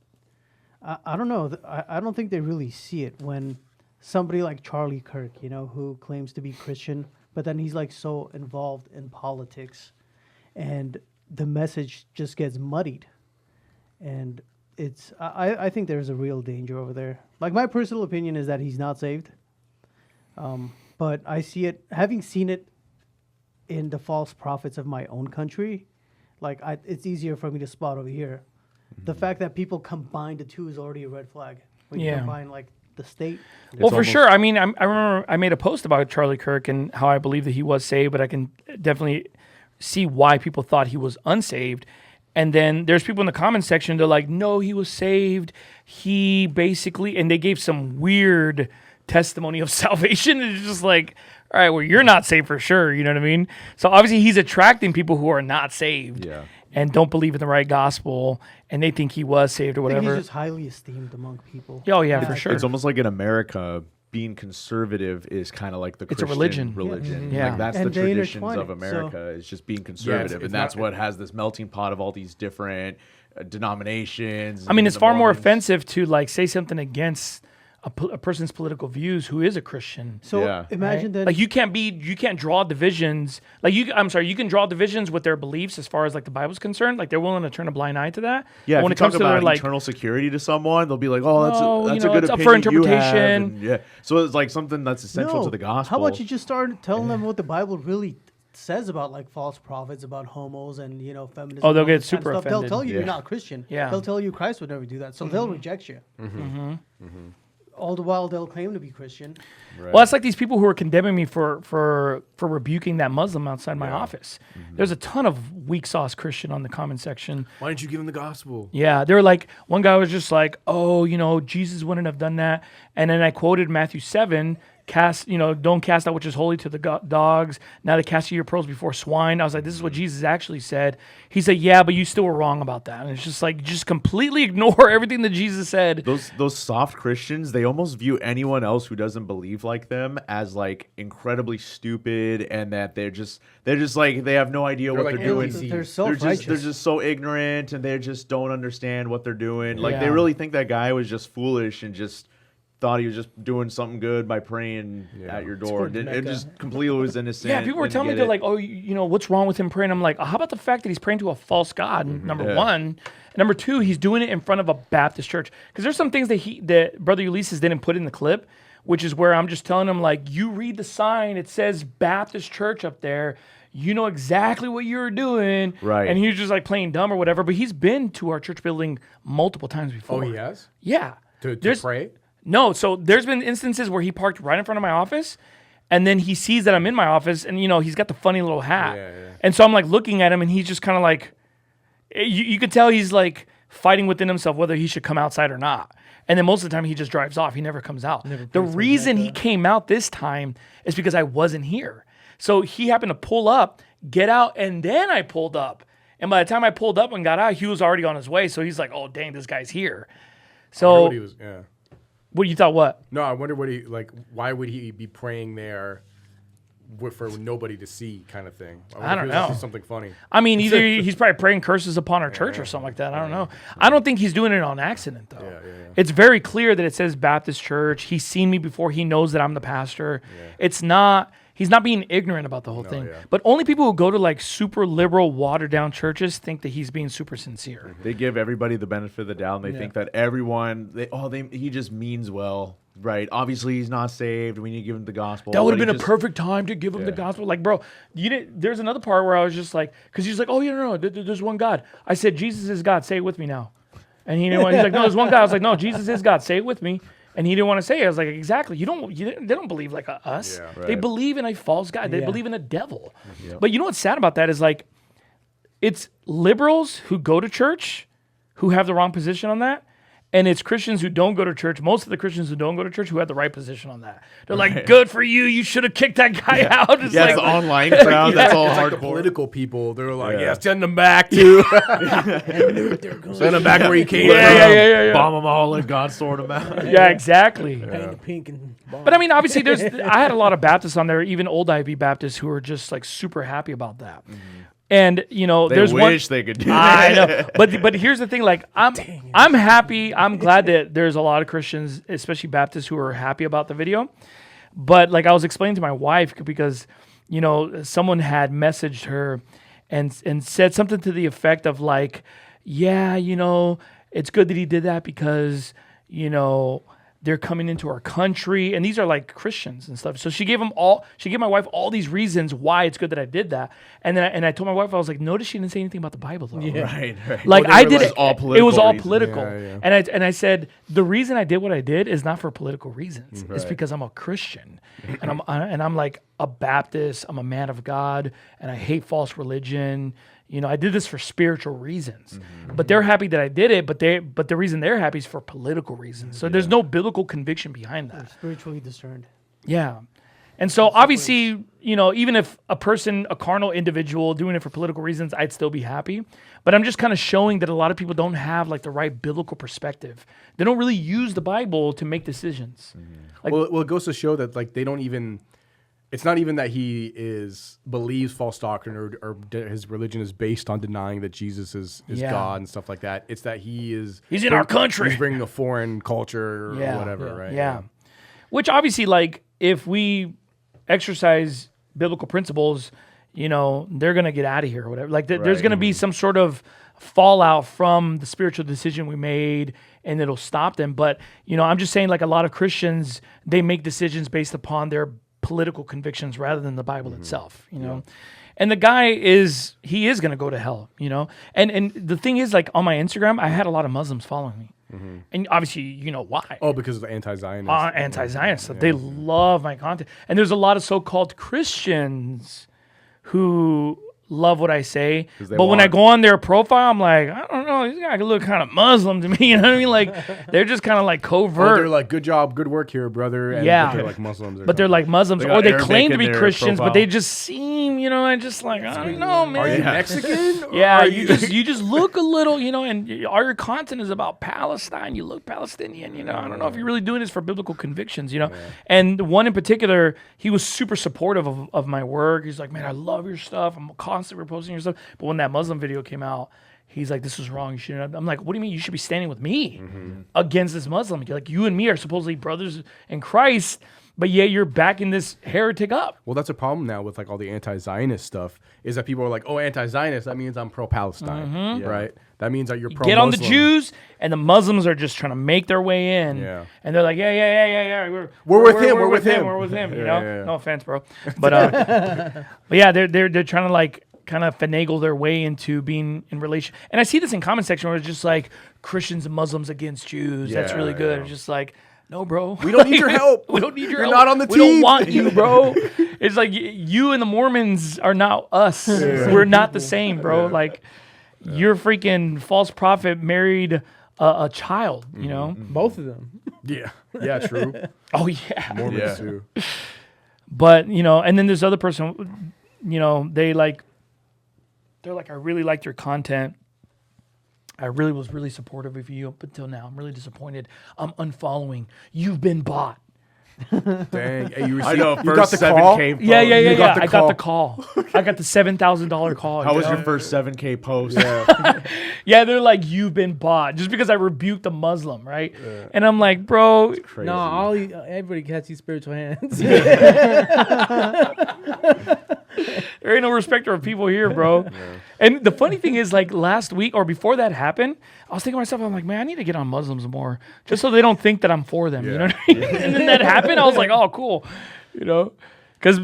I don't know. I don't think they really see it when somebody like Charlie Kirk, you know, who claims to be Christian, but then he's like so involved in politics, and the message just gets muddied. And it's I think there's a real danger over there. Like my personal opinion is that he's not saved. But I see it, having seen it in the false prophets of my own country, like it's easier for me to spot over here. The fact that people combine the two is already a red flag. When you Yeah. combine like the state. well, for sure. I mean, I remember I made a post about Charlie Kirk and how I believe that he was saved, but I can definitely see why people thought he was unsaved. And then there's people in the comment section. They're like, "No, he was saved. He basically," and they gave some weird testimony of salvation. It's just like, all right, well, you're not saved for sure. You know what I mean? So obviously, he's attracting people who are not saved. Yeah. And don't believe in the right gospel, and they think he was saved or I think whatever. he's just highly esteemed among people. Oh yeah, for sure. It's almost like in America, being conservative is kind of like the It's a Christian religion. religion. Yeah. Like that's And the they traditions intertwine of it, America is just being it's conservative, and that's not- what has this melting pot of all these different denominations. I mean, and it's the far more Mormons. offensive to like say something against a person's political views who is a Christian. So Yeah. imagine right? that. Like you can't draw divisions. Like you can draw divisions with their beliefs as far as like the Bible's concerned. Like they're willing to turn a blind eye to that. Yeah, But if when you it comes talk to about their like, eternal security to someone, they'll be like, "Oh, that's No, a you know, good it's up opinion for you have," interpretation. and yeah, so it's like something that's essential to the gospel. How about you just start telling them what the Bible really says about like false prophets, about homos and feminism? Oh, they'll and all get this kind of super stuff. They'll tell offended. you Yeah. you're not Christian. Yeah. They'll tell you Christ would never do that. So they'll reject you. All the while they'll claim to be Christian. well, that's like these people who are condemning me for rebuking that Muslim outside my office. There's a ton of weak sauce Christian on the comment section. Why didn't you give him the gospel? Yeah, they were like, one guy was just like, "Oh, Jesus wouldn't have done that." And then I quoted Matthew 7, don't cast out which is holy to the dogs. Now they cast your pearls before swine. I was like, this is what Jesus actually said. He said, yeah, but you still were wrong about that. And it's just like, just completely ignore everything that Jesus said. Those soft Christians, they almost view anyone else who doesn't believe like them as like incredibly stupid, and that they're just like they have no idea what like they're doing. NPCs. They're self-righteous. They're just so ignorant, and they just don't understand what they're doing. Like they Yeah. really think that guy was just foolish and just thought he was just doing something good by praying at your door. It just completely was innocent. Yeah, people were telling me, they're like, oh, you know, what's wrong with him praying? I'm like, how about the fact that he's praying to a false God, number one. And number two, he's doing it in front of a Baptist church. Because there's some things that Brother Ulysses didn't put in the clip, which is where I'm just telling him, like, you read the sign, it says Baptist church up there. You know exactly what you're doing. Right. And he's just like playing dumb or whatever. But he's been to our church building multiple times before. Oh, he has? Yeah. To pray? No. So there's been instances where he parked right in front of my office, and then he sees that I'm in my office, and, you know, he's got the funny little hat. Yeah. And so I'm like looking at him, and he's just kind of like, you could tell he's like fighting within himself whether he should come outside or not. And then most of the time he just drives off. He never comes out. The reason he came out this time is because I wasn't here. So he happened to pull up, get out, and then I pulled up. And by the time I pulled up and got out, he was already on his way. So he's like, oh, dang, this guy's here. So what you thought what? No, I wonder why would he be praying there for nobody to see kind of thing? I don't know. Something funny. I mean, either he's probably praying curses upon our church or something like that. I don't know. I don't think he's doing it on accident, though. Yeah. It's very clear that it says Baptist church. He's seen me before. He knows that I'm the pastor. Yeah. He's not being ignorant about the whole thing. Yeah. But only people who go to like super liberal, watered down churches think that he's being super sincere. They give everybody the benefit of the doubt, and they think that everyone, he just means well. Right. Obviously, he's not saved. We need to give him the gospel. That would have been a perfect time to give him the gospel. Like, bro, there's another part where I was just like, because he's like, oh, no, there's one God. I said, Jesus is God. Say it with me now. And he's like, no, there's one God. I was like, no, Jesus is God. Say it with me. And he didn't want to say it. I was like, exactly. They don't believe like us. Yeah, right. They believe in a false God. They believe in a devil. Yep. But you know what's sad about that is like, it's liberals who go to church who have the wrong position on that. And it's Christians who don't go to church. Most of the Christians who don't go to church who have the right position on that. They're like, good for you. You should have kicked that guy out. It's it's the online crowd. That's all hardcore. Like the political people. They're like, send them back to. Send them back where he came from. Yeah. Bomb them all and God sort them out. Yeah, exactly. Pink and but I mean, obviously, I had a lot of Baptists on there, even old IV Baptists, who were just like super happy about that. Mm-hmm. And you know, they wish they could do that. I know, but here's the thing: like, I'm happy. I'm glad that there's a lot of Christians, especially Baptists, who are happy about the video. But like I was explaining to my wife, because you know, someone had messaged her and said something to the effect of like, yeah, you know, it's good that he did that because you know, they're coming into our country, and these are like Christians and stuff. So she gave my wife all these reasons why it's good that I did that. And then I told my wife, I was like, notice she didn't say anything about the Bible though. Yeah. Right. Like I did it. It was all reasons. political. Yeah. And I said, the reason I did what I did is not for political reasons. It's because I'm a Christian and I'm like a Baptist. I'm a man of God, and I hate false religion. You know, I did this for spiritual reasons, but they're happy that I did it. But the reason they're happy is for political reasons. So there's no biblical conviction behind that. They're spiritually discerned. Yeah, and so obviously, you know, even if a carnal individual doing it for political reasons, I'd still be happy. But I'm just kind of showing that a lot of people don't have like the right biblical perspective. They don't really use the Bible to make decisions. Like, well, it goes to show that like they don't even. It's not even that he believes false doctrine or his religion is based on denying that Jesus is God and stuff like that. It's that he's in our country. He's bringing a foreign culture or whatever, right? Yeah. Which obviously, like, if we exercise biblical principles, you know, they're going to get out of here or whatever. Like, there's going to be some sort of fallout from the spiritual decision we made, and it'll stop them. But, you know, I'm just saying, like, a lot of Christians, they make decisions based upon their political convictions rather than the Bible itself, you know. And the guy is going to go to hell, you know. And the thing is, like, on my Instagram, I had a lot of Muslims following me. And obviously, you know why. Oh, because of the anti-Zionist. Anti-Zionist stuff. They love my content. And there's a lot of so-called Christians who love what I say, but when I go on their profile, I'm like, I don't know, these guys look kind of Muslim to me. You know what I mean? Like, they're just kind of like covert. They're like, good job, good work here, brother. And but they're like Muslims. But they're like Muslims, or they claim to be Christians, but they just seem, you know, and just like, I don't know, man. Are you Mexican? Yeah, you just look a little, you know, and all your content is about Palestine. You look Palestinian, you know. I don't know if you're really doing this for biblical convictions, you know. And one in particular, he was super supportive of my work. He's like, man, I love your stuff. I'm constantly reposting your stuff. But when that Muslim video came out, he's like, this is wrong. You shouldn't. I'm like, what do you mean? You should be standing with me against this Muslim. You're like, you and me are supposedly brothers in Christ, but yet you're backing this heretic up. Well, that's a problem now with like all the anti-Zionist stuff. Is that people are like, oh, anti-Zionist, that means I'm pro-Palestine, right? That means that you're pro-Muslim. Get on the Jews, and the Muslims are just trying to make their way in. Yeah. And they're like, yeah. We're with him. We're with him. We're with him. You Yeah, know, yeah, yeah. no offense, bro. But yeah, they're trying to like kind of finagle their way into being in relation. And I see this in comment section where it's just like Christians and Muslims against Jews. That's Yeah, really good. yeah. It's just like, no, bro. We don't need your help. We don't need your You're help. not on the We don't team. want you, bro. It's like you and the Mormons are not us. We're not the same, bro. Like your freaking false prophet married a child, you know? Both of them. Yeah. Yeah, true. Oh, yeah. Mormons Yeah. too. But, you know, and then this other person, you know, they're like, I really liked your content. I really was really supportive of you up until now. I'm really disappointed. I'm unfollowing. You've been bought. Dang. Hey, you I know. you got First the call? 7K. Yeah. You got the I got the call. I got the $7,000 call. How you was know? your first 7K post? Yeah, they're like, you've been bought just because I rebuked a Muslim, right? And I'm like, bro, Crazy. No, everybody has these spiritual hands. there ain't no respecter of people here, bro. And the funny thing is, like last week or before that happened, I was thinking to myself, I'm like, man, I need to get on Muslims more just so they don't think that I'm for them. You know what I mean? And then that happened. I was like, oh, cool. You know, because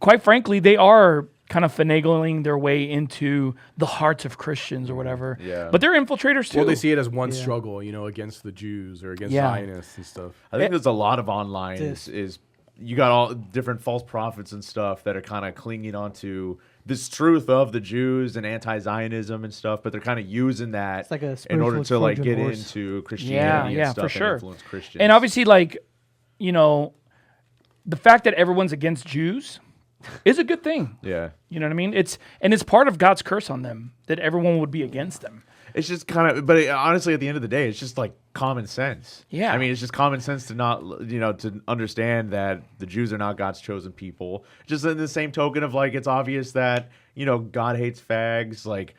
quite frankly, they are kind of finagling their way into the hearts of Christians or whatever. Yeah. But they're infiltrators too. Well, they see it as one struggle, you know, against the Jews or against Yeah. Zionists and stuff. I think there's a lot of online is you got all different false prophets and stuff that are kind of clinging onto this truth of the Jews and anti-Zionism and stuff, but they're kind of using that It's like a in order to spiritual like Trojan get horse. into Christianity and stuff for sure. and influence Christians. And obviously, like, you know, the fact that everyone's against Jews is a good thing. yeah. You know what I mean? It's part of God's curse on them that everyone would be against them. It's just kind of, but honestly, at the end of the day, it's just like common sense. Yeah. I mean, it's just common sense to not, you know, to understand that the Jews are not God's chosen people. Just in the same token of like, it's obvious that, you know, God hates fags, like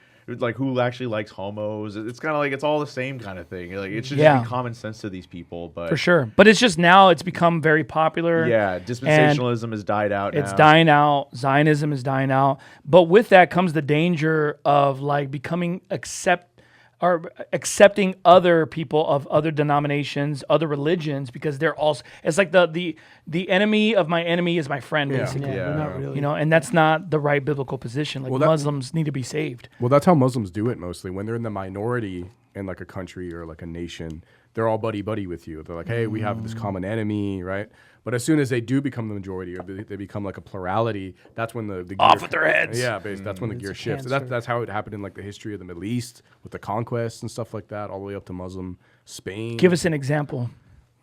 who actually likes homos. It's kind of like, it's all the same kind of thing. Like, it should just be common sense to these people, but For sure. But it's just now it's become very popular. yeah, dispensationalism has died out It's now. dying out. Zionism is dying out. But with that comes the danger of like becoming accepting other people of other denominations, other religions, because they're also, it's like the enemy of my enemy is my friend, basically. Yeah, Yeah. they're not really. You know, and that's not the right biblical position. Like Well, that- Muslims need to be saved. Well, that's how Muslims do it mostly. When they're in the minority in like a country or like a nation, they're all buddy-buddy with you. They're like, hey, we have this common enemy, right? But as soon as they do become the majority or they become like a plurality, that's when the Off gear- with their heads. Yeah, that's when the gear a shifts. So cancer. that's how it happened in like the history of the Middle East with the conquests and stuff like that, all the way up to Muslim Spain. Give us an example.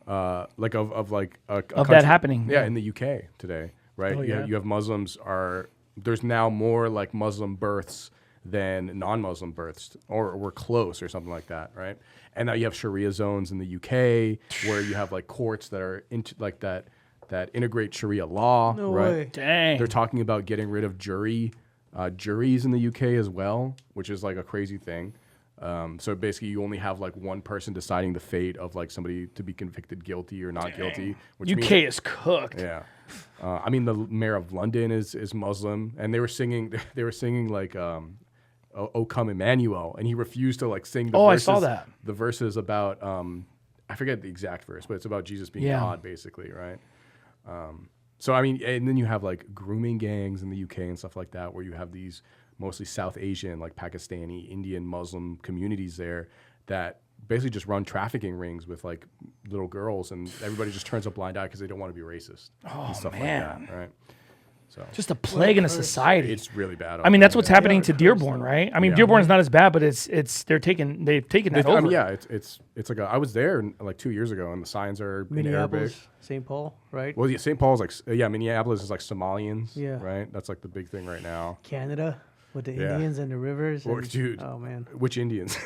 Like of like a Of that happening, Yeah, yeah. in the UK today, right? Oh, yeah. You have Muslims there's now more like Muslim births than non-Muslim births, or we're close or something like that, right? And now you have Sharia zones in the UK where you have like courts that are into like that integrate Sharia law, No right? way. Dang. They're talking about getting rid of juries in the UK as well, which is like a crazy thing. So basically, you only have like one person deciding the fate of like somebody to be convicted guilty or not guilty. Which UK means, is cooked. yeah. I mean, the mayor of London is Muslim, and they were singing like "O Come Emmanuel," and he refused to like sing. I saw that. The verses about I forget the exact verse, but it's about Jesus being Yeah. God, basically, right? So I mean, and then you have like grooming gangs in the UK and stuff like that, where you have these mostly South Asian, like Pakistani, Indian, Muslim communities there that basically just run trafficking rings with like little girls, and everybody just turns a blind eye because they don't want to be racist and stuff man. like that, right? So Just a plague in a society. it's really bad. I mean, that's what's happening. happening to Dearborn, right? I mean, Yeah. Dearborn's not as bad, but they've taken that over. I mean, yeah, it's like I was there like 2 years ago, and the signs are in Arabic. Minneapolis, St. Paul, right? Well, yeah, St. Paul's like Minneapolis is like Somalians, Yeah. right? That's like the big thing right now. Canada with the Yeah. Indians and the rivers. Or, and- dude, Oh man. which Indians?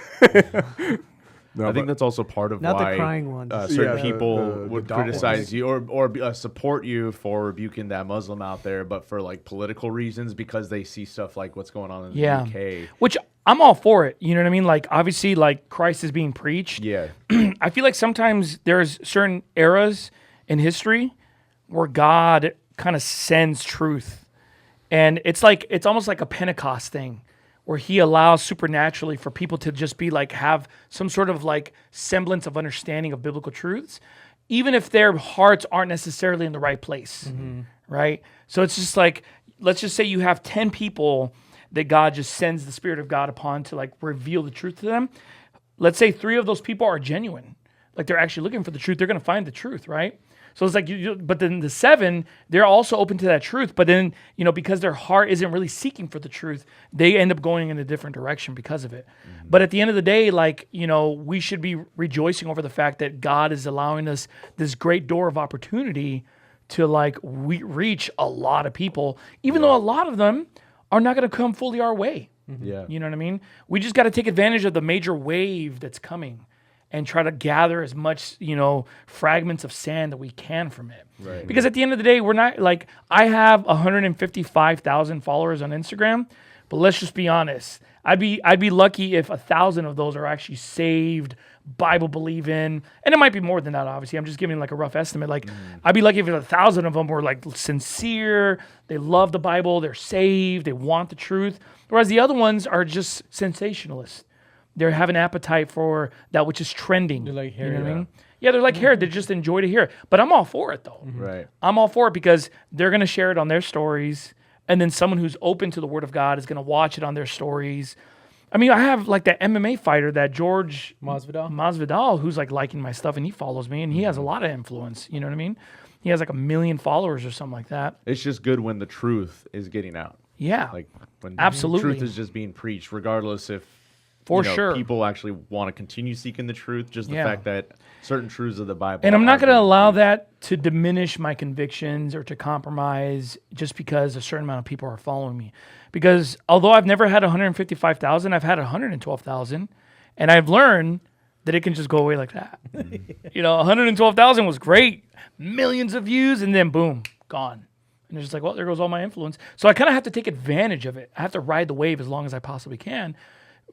No, I think but- that's also part of Not the why crying ones. certain Yeah, people the would dot criticize ones. you or support you for rebuking that Muslim out there, but for like political reasons because they see stuff like what's going on in the Yeah. UK. Which I'm all for it. You know what I mean? Like, obviously, like, Christ is being preached. Yeah. I feel like sometimes there's certain eras in history where God kind of sends truth. And it's almost like a Pentecost thing where he allows supernaturally for people to just be like, have some sort of like semblance of understanding of biblical truths, even if their hearts aren't necessarily in the right place. Right? So it's just like, let's just say you have 10 people that God just sends the Spirit of God upon to like reveal the truth to them. Let's say 3 of those people are genuine. Like they're actually looking for the truth. They're going to find the truth, right? So it's like, but then the 7, they're also open to that truth. But then, because their heart isn't really seeking for the truth, they end up going in a different direction because of it. But at the end of the day, like, we should be rejoicing over the fact that God is allowing us this great door of opportunity to like reach a lot of people, even though a lot of them are not going to come fully our way. Yeah. You know what I mean? We just got to take advantage of the major wave that's coming and try to gather as much, fragments of sand that we can from it. Right. Because at the end of the day, we're not like, I have 155,000 followers on Instagram, but let's just be honest. I'd be lucky if 1,000 of those are actually saved, Bible believing, and it might be more than that. Obviously, I'm just giving like a rough estimate. Like, I'd be lucky if 1,000 of them were like sincere. They love the Bible. They're saved. They want the truth. Whereas the other ones are just sensationalists. They have an appetite for that which is trending. They're like you know what I Herod. mean? Yeah, they're like Herod. They just enjoy to hear it. But I'm all for it though. Right. I'm all for it because they're going to share it on their stories. And then someone who's open to the Word of God is going to watch it on their stories. I mean, I have like that MMA fighter, that George Masvidal, who's like liking my stuff, and he follows me, and he has a lot of influence. You know what I mean? He has like 1 million followers or something like that. It's just good when the truth is getting out. Yeah, Like when Absolutely. truth is just being preached, regardless if sure. people actually want to continue seeking the truth. Just the fact that certain truths of the Bible. And I'm not going to being allow preached. that to diminish my convictions or to compromise just because a certain amount of people are following me. Because although I've never had 155,000, I've had 112,000, and I've learned that it can just go away like that. 112,000 was great, millions of views, and then boom, gone. And it's just like, well, there goes all my influence. So I kind of have to take advantage of it. I have to ride the wave as long as I possibly can,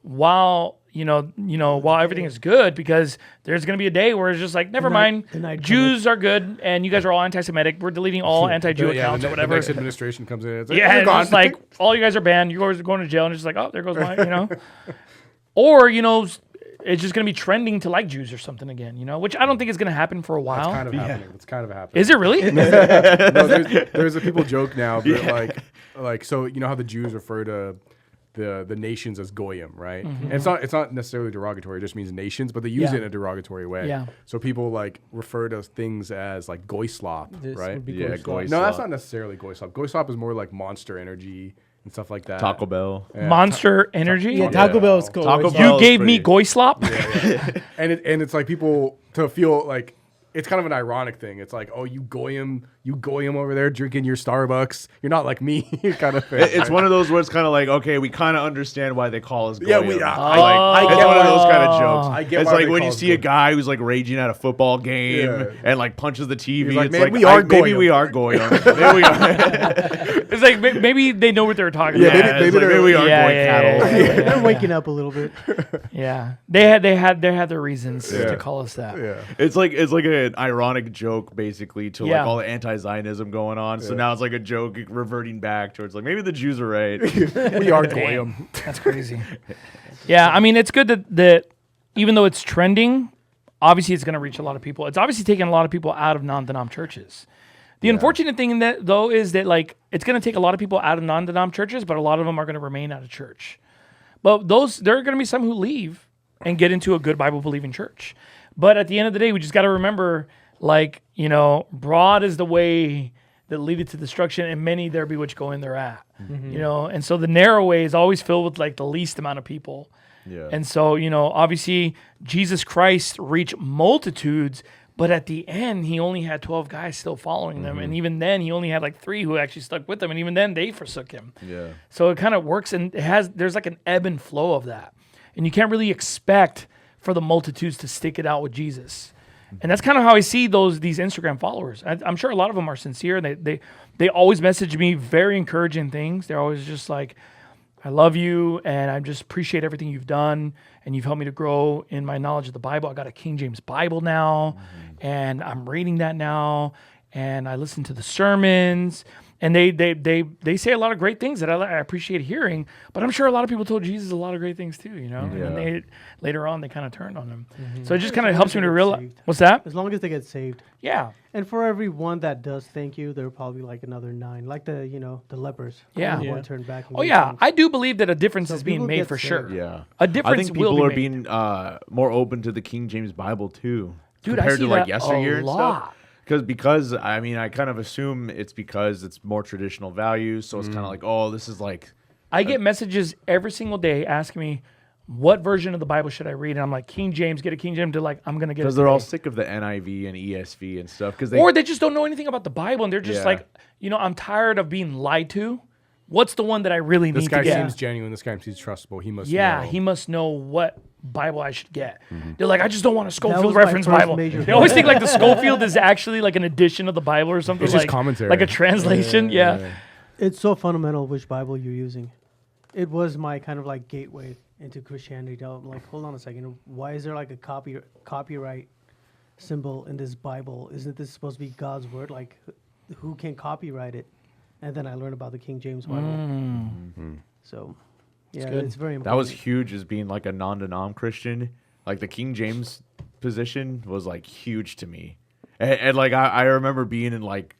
while while everything is good, because there's going to be a day where it's just like, never mind, Jews are good, and you guys are all anti-Semitic. We're deleting all anti-Jew accounts or whatever. The next administration comes in. It's like, Yeah, you're and gone. it's just like, all you guys are banned. You guys are going to jail, and it's just like, oh, there goes my, Or, it's just going to be trending to like Jews or something again, which I don't think is going to happen for a while. It's kind of happening. It's kind of happening. Is it really? No, there's a people joke now, but like so how the Jews refer to the nations as goyim, right? And it's not necessarily derogatory; it just means nations, but they use it in a derogatory way. Yeah. So people like refer to things as like goy slop, This right? would be Yeah, goy goy slop. No, that's not necessarily goy slop. Goy slop is more like Monster Energy and stuff like that. Taco Bell. Yeah. Monster Energy? Yeah, Taco Bell's cool. Taco It's- Bell. You gave pretty- me goy slop? And it's like people to feel like it's kind of an ironic thing. It's like, oh, you goyim over there drinking your Starbucks. You're not like me, kind of thing. It's one of those where it's kind of like, okay, we kind of understand why they call us Yeah, goyim. I It's get one of why- those kind of jokes. I get It's why like they when call you us see a goyim. guy who's like raging at a football game Yeah. and like punches the TV. He's like, it's "Man, like, we are maybe goyim." we are goyim. Maybe we are. It's like, maybe they know what they're talking Yeah, about. Maybe we are Yeah, goy yeah, cattle. yeah, They're waking up a little bit. Yeah. They had their reasons Yeah. to call us that. Yeah. It's like an ironic joke basically to Yeah. like all the anti-Zionism going on. So now it's like a joke reverting back towards like maybe the Jews are right. We are goyim. That's crazy. Yeah, I mean, it's good that even though it's trending, obviously it's going to reach a lot of people. It's obviously taking a lot of people out of non-denom churches. The unfortunate thing in that, though, is that like it's going to take a lot of people out of non-denom churches, but a lot of them are going to remain out of church. But there are going to be some who leave and get into a good Bible-believing church. But at the end of the day, we just got to remember, like, broad is the way that leadeth to destruction, and many there be which go in thereat. And so the narrow way is always filled with like the least amount of people. Yeah. And so, obviously Jesus Christ reached multitudes, but at the end, he only had 12 guys still following them. And even then, he only had like 3 who actually stuck with him. And even then, they forsook him. Yeah. So it kind of works, and there's like an ebb and flow of that. And you can't really expect for the multitudes to stick it out with Jesus. And that's kind of how I see these Instagram followers. I'm sure a lot of them are sincere. They always message me very encouraging things. They're always just like, I love you, and I just appreciate everything you've done, and you've helped me to grow in my knowledge of the Bible. I got a King James Bible now, and I'm reading that now, and I listen to the sermons, and they say a lot of great things that I appreciate hearing. But I'm sure a lot of people told Jesus a lot of great things too, you know. Yeah. And later on they kind of turned on him. Mm-hmm. So it just kind of As long helps as me they to get realize. saved. What's that? As long as they get saved. Yeah. And for every one that does thank you, there are probably like another 9, like the lepers. Yeah. All Yeah. one turned back. And Oh gave yeah, thanks. I do believe that a difference So is being people made get for saved. sure. Yeah. A difference I think will people be are made. being more open to the King James Bible too, Dude, I compared see to like that yesteryear a and lot. stuff. Because I mean, I kind of assume it's because it's more traditional values, so it's kind of like, oh, this is like, I get messages every single day asking me, what version of the Bible should I read? And I'm like, King James, get a King James. They're like, I'm going to get it because they're all today. sick of the NIV and ESV and stuff. Because Or they just don't know anything about the Bible. And they're just Yeah. like, I'm tired of being lied to. What's the one that I really This need guy to get? seems genuine. This guy seems trustable. He must. Yeah, know. he must know what Bible I should get. They're like, I just don't want a was Schofield my reference first Bible. major They always think like the Schofield is actually like an edition of the Bible or something. It's like, just commentary. like a translation. Yeah. It's so fundamental which Bible you're using. It was my kind of like gateway into Christianity. I'm like, hold on a second. Why is there like a copyright symbol in this Bible? Isn't this supposed to be God's word? Like, who can copyright it? And then I learned about the King James Bible. So, yeah, good. it's very that important. was huge as being like a non-denom Christian. Like the King James position was like huge to me, and like I remember being in like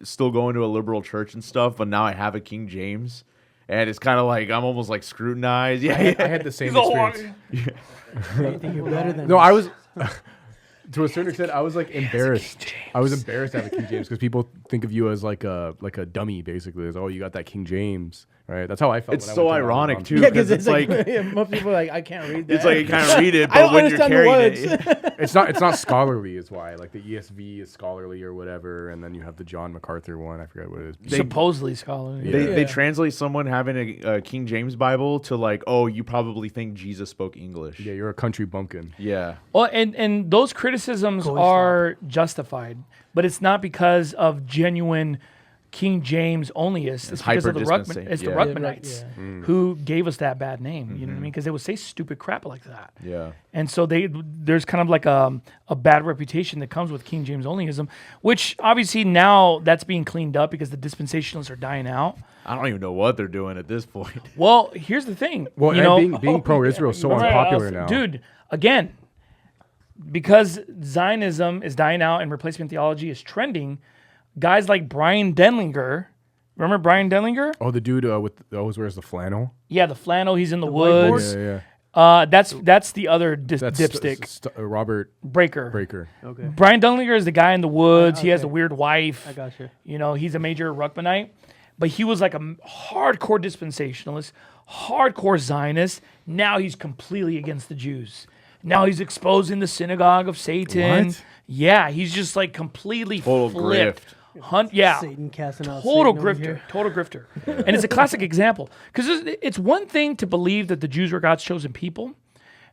still going to a liberal church and stuff, but now I have a King James. And it's kind of like I'm almost like scrutinized. Yeah, I had the same experience. You think you're better than No, me. I was. To a certain extent, I was like embarrassed. I was embarrassed to have a King James because people think of you as like a dummy, basically. As, oh, you got that King James, right? That's how I felt. it's when I so went to ironic non-denom. too, Yeah, because because it's like most people are like, I can't read that. it's like you kind of read it, I but don't when you're understand the carrying it, words. It's not scholarly, is why. Like the ESV is scholarly or whatever, and then you have the John MacArthur one. I forget what it is. Supposedly scholarly. they Yeah. translate someone having a King James Bible to like, oh, you probably think Jesus spoke English. Yeah, you're a country bumpkin. Yeah. Well, and those criticisms Go are justified, but it's not because of genuine King James onlyists. It's because of the hyper-distancing, It's the yeah. Ruckmanites Yeah. who gave us that bad name. You know what I mean? Because they would say stupid crap like that. Yeah. And so there's kind of like a bad reputation that comes with King James onlyism, which obviously now that's being cleaned up because the dispensationalists are dying out. I don't even know what they're doing at this point. Well, here's the thing. Well, you and know, being pro-Israel is so Right, unpopular now. Dude, again, because Zionism is dying out and replacement theology is trending, guys like Brian Denlinger, remember Brian Denlinger? Oh, the dude with always wears the flannel. Yeah, the flannel, he's in the whiteboard? woods. Yeah. That's the other That's dipstick. Robert Breaker. Breaker. Okay. Brian Denlinger is the guy in the woods. He has okay. a weird wife. I got you. You know, he's a major Ruckmanite. But he was like a hardcore dispensationalist, hardcore Zionist. Now he's completely against the Jews. Now he's exposing the synagogue of Satan. What? Yeah, he's just like completely Total flipped. grift. Yeah. Satan casting out Total Satan over grifter. here. Total grifter. And it's a classic example. Because it's one thing to believe that the Jews were God's chosen people,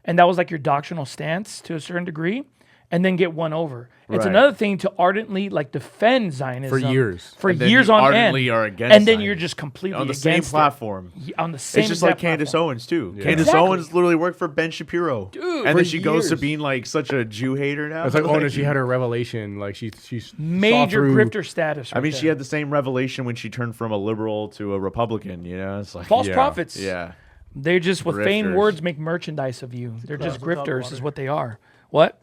and that was like your doctrinal stance to a certain degree, and then get won over. It's Right. another thing to ardently like defend Zionism For years. For And then years you on end. ardently are against and then you're Zionism. just completely On the against same it. platform. On the same It's just like exact Candace platform. Owens too. Yeah. Candace Exactly. Owens literally worked for Ben Shapiro, Dude, and for then she goes to years. being like such a Jew hater now. It's like, oh, Like, no, she had her revelation. Like she's Major saw through, grifter status. I right mean, there. she had the same revelation when she turned from a liberal to a Republican. You know, it's like false Yeah. prophets. Yeah. They're just with vain Grifters. words make merchandise of you. They're just clouds without grifters, is water. what they are. What?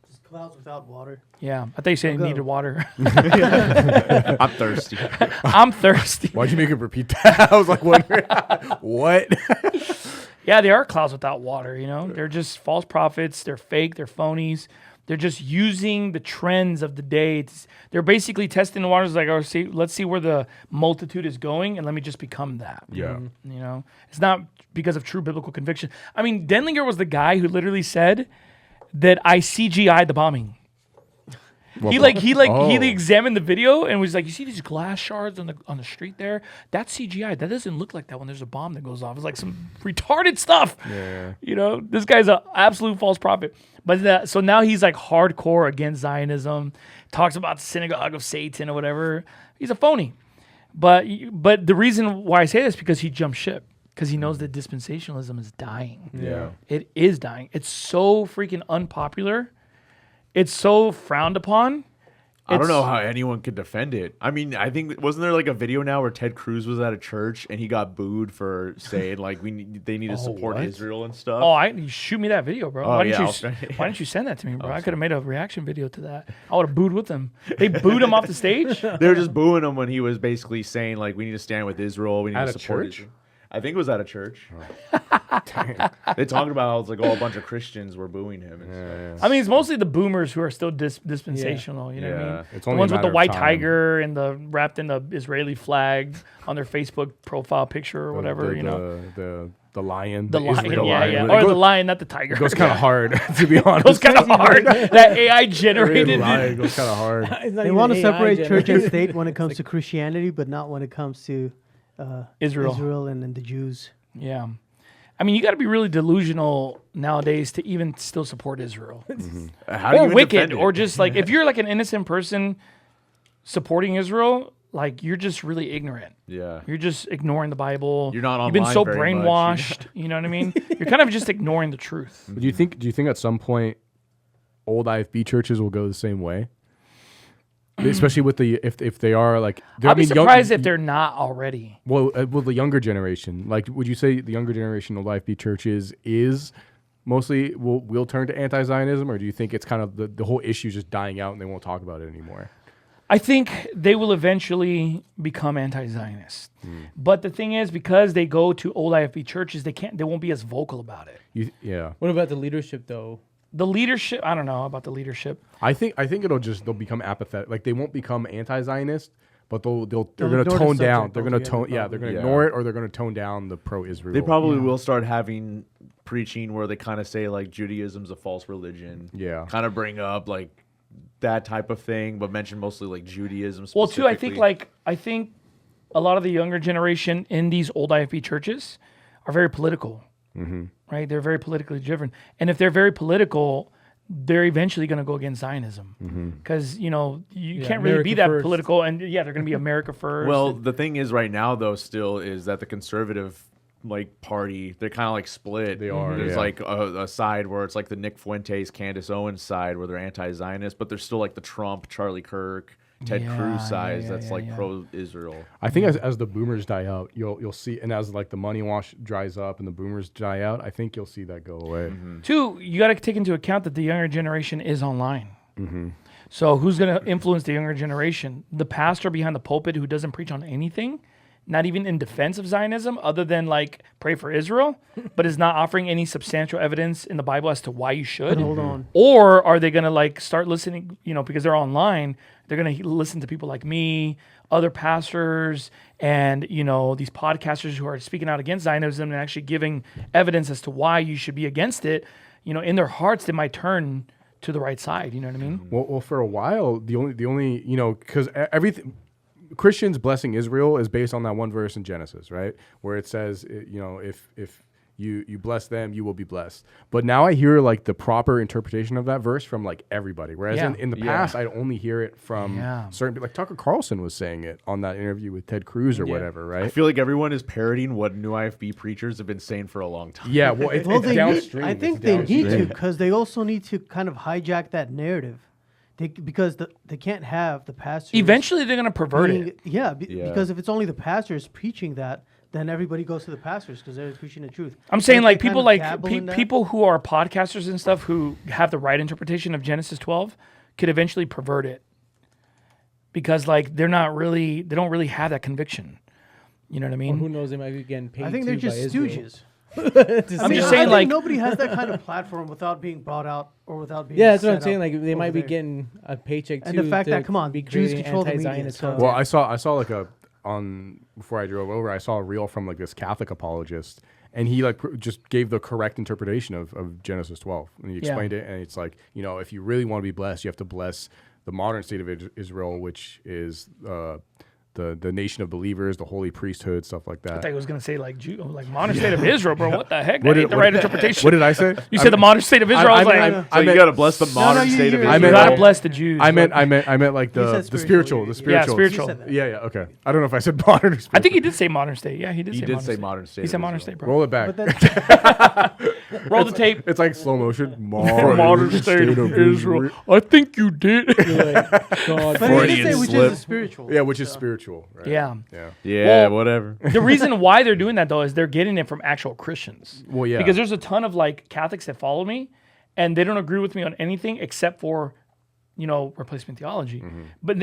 Just clouds without water. Yeah, I thought you said you go. needed water. I'm thirsty. I'm thirsty. Why'd you make him repeat that? I was like, wondering, what? Yeah, they are clouds without water, you know? They're just false prophets. They're fake. They're phonies. They're just using the trends of the day. They're basically testing the waters like, oh, let's see where the multitude is going, and let me just become that. Yeah. You know? It's not because of true biblical conviction. I mean, Denlinger was the guy who literally said that I CGI'd the bombing. He examined the video and was like, you see these glass shards on the street there? That's CGI. That doesn't look like that when there's a bomb that goes off. It's like some retarded stuff. Yeah. You know, this guy's an absolute false prophet. But so now he's like hardcore against Zionism, talks about the synagogue of Satan or whatever. He's a phony. But the reason why I say this is because he jumped ship. because he knows that dispensationalism is dying. Yeah. It is dying. It's so freaking unpopular. It's so frowned upon. I don't know It's- how anyone could defend it. I mean, I think wasn't there like a video now where Ted Cruz was at a church and he got booed for saying like they need to support what? Israel and stuff. Oh, you shoot me that video, bro. Oh, why yeah, didn't I'll try- why didn't you send that to me, bro? I could have made a reaction video to that. I would have booed with them. They booed him off the stage. They were just booing him when he was basically saying like we need to stand with Israel. We need At to a support church? Israel. I think it was at a church. They talked about how it's like a bunch of Christians were booing him. And stuff. I mean, it's mostly the boomers who are still dispensational. You know what I Yeah. mean? It's The only a ones with the matter of white time. tiger and the wrapped in the Israeli flag on their Facebook profile picture or whatever. The lion. The lion, Israel yeah, lion. yeah. It Or the goes- lion, not the tiger. It goes kind of hard, to be honest. Goes kind of hard. That AI generated. Lion goes kind of hard. It's not They even want to AI separate church and generated. state when it comes to Christianity, but not when it comes to Israel. and the Jews. Yeah. I mean, you got to be really delusional nowadays to even still support Israel. How do you Or even wicked, defend it? or just like, if you're like an innocent person supporting Israel, like you're just really ignorant. yeah. You're just ignoring the Bible. You're not You've been online so very much, brainwashed. You know what I mean? You're kind of just ignoring the truth. Do you think at some point old IFB churches will go the same way? Especially with the if they are like I'll be surprised if they're not already. well the younger generation, like would you say the younger generation of IFB churches is mostly will turn to anti-Zionism, or do you think it's kind of the whole issue is just dying out and they won't talk about it anymore? I think they will eventually become anti-Zionist. But the thing is, because they go to old IFB churches, they won't be as vocal about it. Yeah. What about the leadership though? The leadership, I don't know about the leadership. I think they'll become apathetic. Like they won't become anti-Zionist, but they're They'll going to ignore the tone down. subject They're going to altogether, tone. Yeah, they're going to probably. ignore it, or they're going to tone down the pro-Israel. They probably will start having preaching where they kind of say like Judaism's a false religion. Yeah. Kind of bring up like that type of thing, but mention mostly like Judaism. Well, too, I think specifically. I think a lot of the younger generation in these old IFB churches are very political, right? They're very politically driven, and if they're very political, they're eventually going to go against Zionism because you can't really be America that first. political, and they're going to be America first. Well, and- the thing is right now though still is that the conservative like party, they're kind of like split. They are, There's yeah. like a side where it's like the Nick Fuentes, Candace Owens side where they're anti-Zionist, but there's still like the Trump, Charlie Kirk, Ted Yeah, Cruz side yeah, that's yeah, like yeah. pro-Israel. I think as the boomers die out, you'll see, and as like the money wash dries up and the boomers die out, I think you'll see that go away. Two, you got to take into account that the younger generation is online. So who's going to influence the younger generation? The pastor behind the pulpit who doesn't preach on anything, not even in defense of Zionism, other than like pray for Israel, but is not offering any substantial evidence in the Bible as to why you should. But hold on. Or are they going to like start listening, because they're online, they're going to listen to people like me, other pastors, and, these podcasters who are speaking out against Zionism and actually giving evidence as to why you should be against it. In their hearts, they might turn to the right side. You know what I mean? Well, for a while, the only because everything Christians blessing Israel is based on that one verse in Genesis, right, where it says, if you bless them, you will be blessed. But now I hear like the proper interpretation of that verse from like everybody, whereas Yeah. in the past I'd only hear it from Yeah. certain people. Like Tucker Carlson was saying it on that interview with Ted Cruz or whatever, I right? feel like everyone is parodying what new IFB preachers have been saying for a long time. Yeah, well, it's, Well, it's they downstream. I think It's they need to downstream. because they also need to kind of hijack that narrative. Because they can't have the pastors. Eventually, they're going to pervert being- it. Yeah, Yeah. because if it's only the pastors preaching that, then everybody goes to the pastors because they're preaching the truth. I'm saying If like they kind people of like dabble in that- people who are podcasters and stuff who have the right interpretation of Genesis 12 could eventually pervert it because like they don't really have that conviction. You know what I Or mean? who knows? They might be getting paid. I think too they're by just Israel. stooges. I'm just saying I think like nobody has that kind of platform without being brought out or without being. Yeah, that's what I'm set saying. up Like they over might be there. getting a paycheck too. And the fact to that, come on, be Jews creating control the media, anti-Zionist so- content. Well, I saw like before I drove over, I saw a reel from like this Catholic apologist, and he like just gave the correct interpretation of Genesis 12, and he explained it, and it's like, if you really want to be blessed, you have to bless the modern state of Israel, which is the the nation of believers, the holy priesthood, stuff like I that. thought he was gonna say like modern state of Israel, bro. What the heck? What That did- ain't the what right did- interpretation. What did I say? You said the modern state of Israel. I was like, no. So you gotta bless the modern you- state of you- Israel. I you meant- gotta bless the Jews. I meant like You the said spiritual, the spiritual. spiritual. spiritual. You said that. Yeah, okay. I don't know if I said modern or spiritual. I think he did say modern state. Yeah, he did. He say did modern say state. modern state. He said of modern Israel. state, bro. Roll it back. But that, Roll the tape. It's like slow motion. Modern state of Israel. I think you did. but he did Freudian say which slip. is spiritual. Yeah, which is spiritual. Right? Yeah. Yeah. Yeah, Well, whatever. The reason why they're doing that though is they're getting it from actual Christians. Well, yeah. Because there's a ton of like Catholics that follow me, and they don't agree with me on anything except for, replacement theology.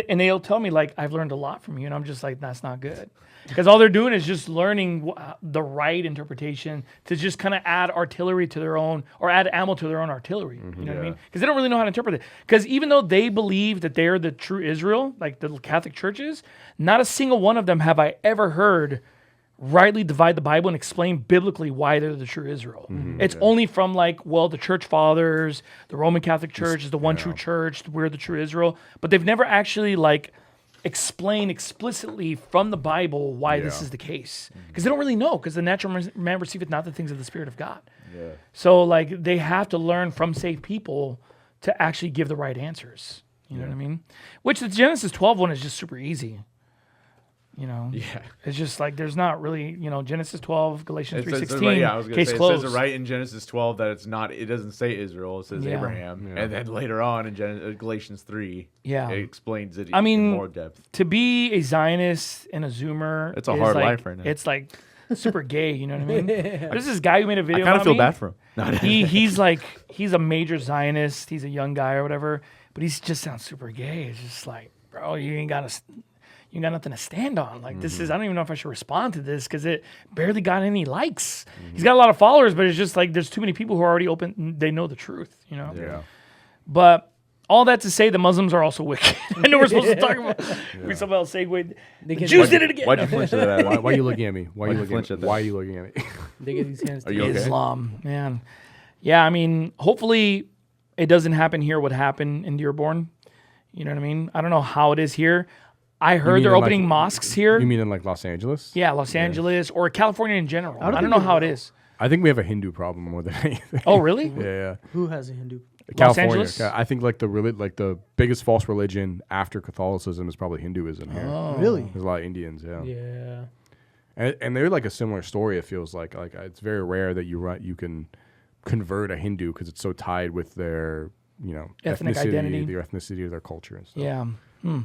And they'll tell me like, I've learned a lot from you, and I'm just like, that's not good, because all they're doing is just learning the right interpretation to just kind of add artillery to their own, or add ammo to their own artillery. You know what I mean? Because they don't really know how to interpret it. Because even though they believe that they're the true Israel, like the Catholic churches, not a single one of them have I ever heard rightly divide the Bible and explain biblically why they're the true Israel. It's only from the church fathers, the Roman Catholic Church is the one true church, we're the true Israel, but they've never actually explained explicitly from the Bible why this is the case. Because they don't really know, because the natural man receiveth not the things of the Spirit of God. Yeah. So they have to learn from saved people to actually give the right answers. You know what I mean? Which the Genesis 12 one is just super easy. It's just like there's not really, Genesis 12, Galatians 3:16. I was gonna Case say, closed. it says it right in Genesis 12 that it's not. It doesn't say Israel. It says Yeah. Abraham, and then later on in Galatians 3, Yeah. it explains it. I mean, in more depth. To be a Zionist and a Zoomer, It's a is hard like- life right now. It's like super gay. You know what I mean? There's this guy who made a I video. kind of about feel me. bad for him. He's a major Zionist. He's a young guy or whatever, but he just sounds super gay. It's just like, bro, you ain't got nothing to stand on. Like this is, I don't even know if I should respond to this because it barely got any likes. He's got a lot of followers, but it's just like there's too many people who are already open. They know the truth, Yeah. But all that to say, the Muslims are also wicked. I know we're supposed to talk about. We somehow segued. The Jews did it again. Why'd you flinch at that? Why are you looking at me? Why are Why'd you you looking flinch at at me? that? Why are you looking at me? They get these hands. Are you okay? Islam, man. Yeah, I mean, hopefully it doesn't happen here. What happened in Dearborn? You know what I mean? I don't know how it is here. I heard mean they're in, opening mosques here. You mean in Los Angeles? Yeah, Los Angeles or California in general. I don't think know they how it will. is. I think we have a Hindu problem more than anything. Oh, really? Yeah. Who has a Hindu? California. Angeles? I think the biggest false religion after Catholicism is probably Hinduism here. Really? There's a lot of Indians, yeah. Yeah. And they're like a similar story. It feels like it's very rare that you can convert a Hindu because it's so tied with their Ethnic ethnicity, identity. their ethnicity, or their culture and stuff. Yeah.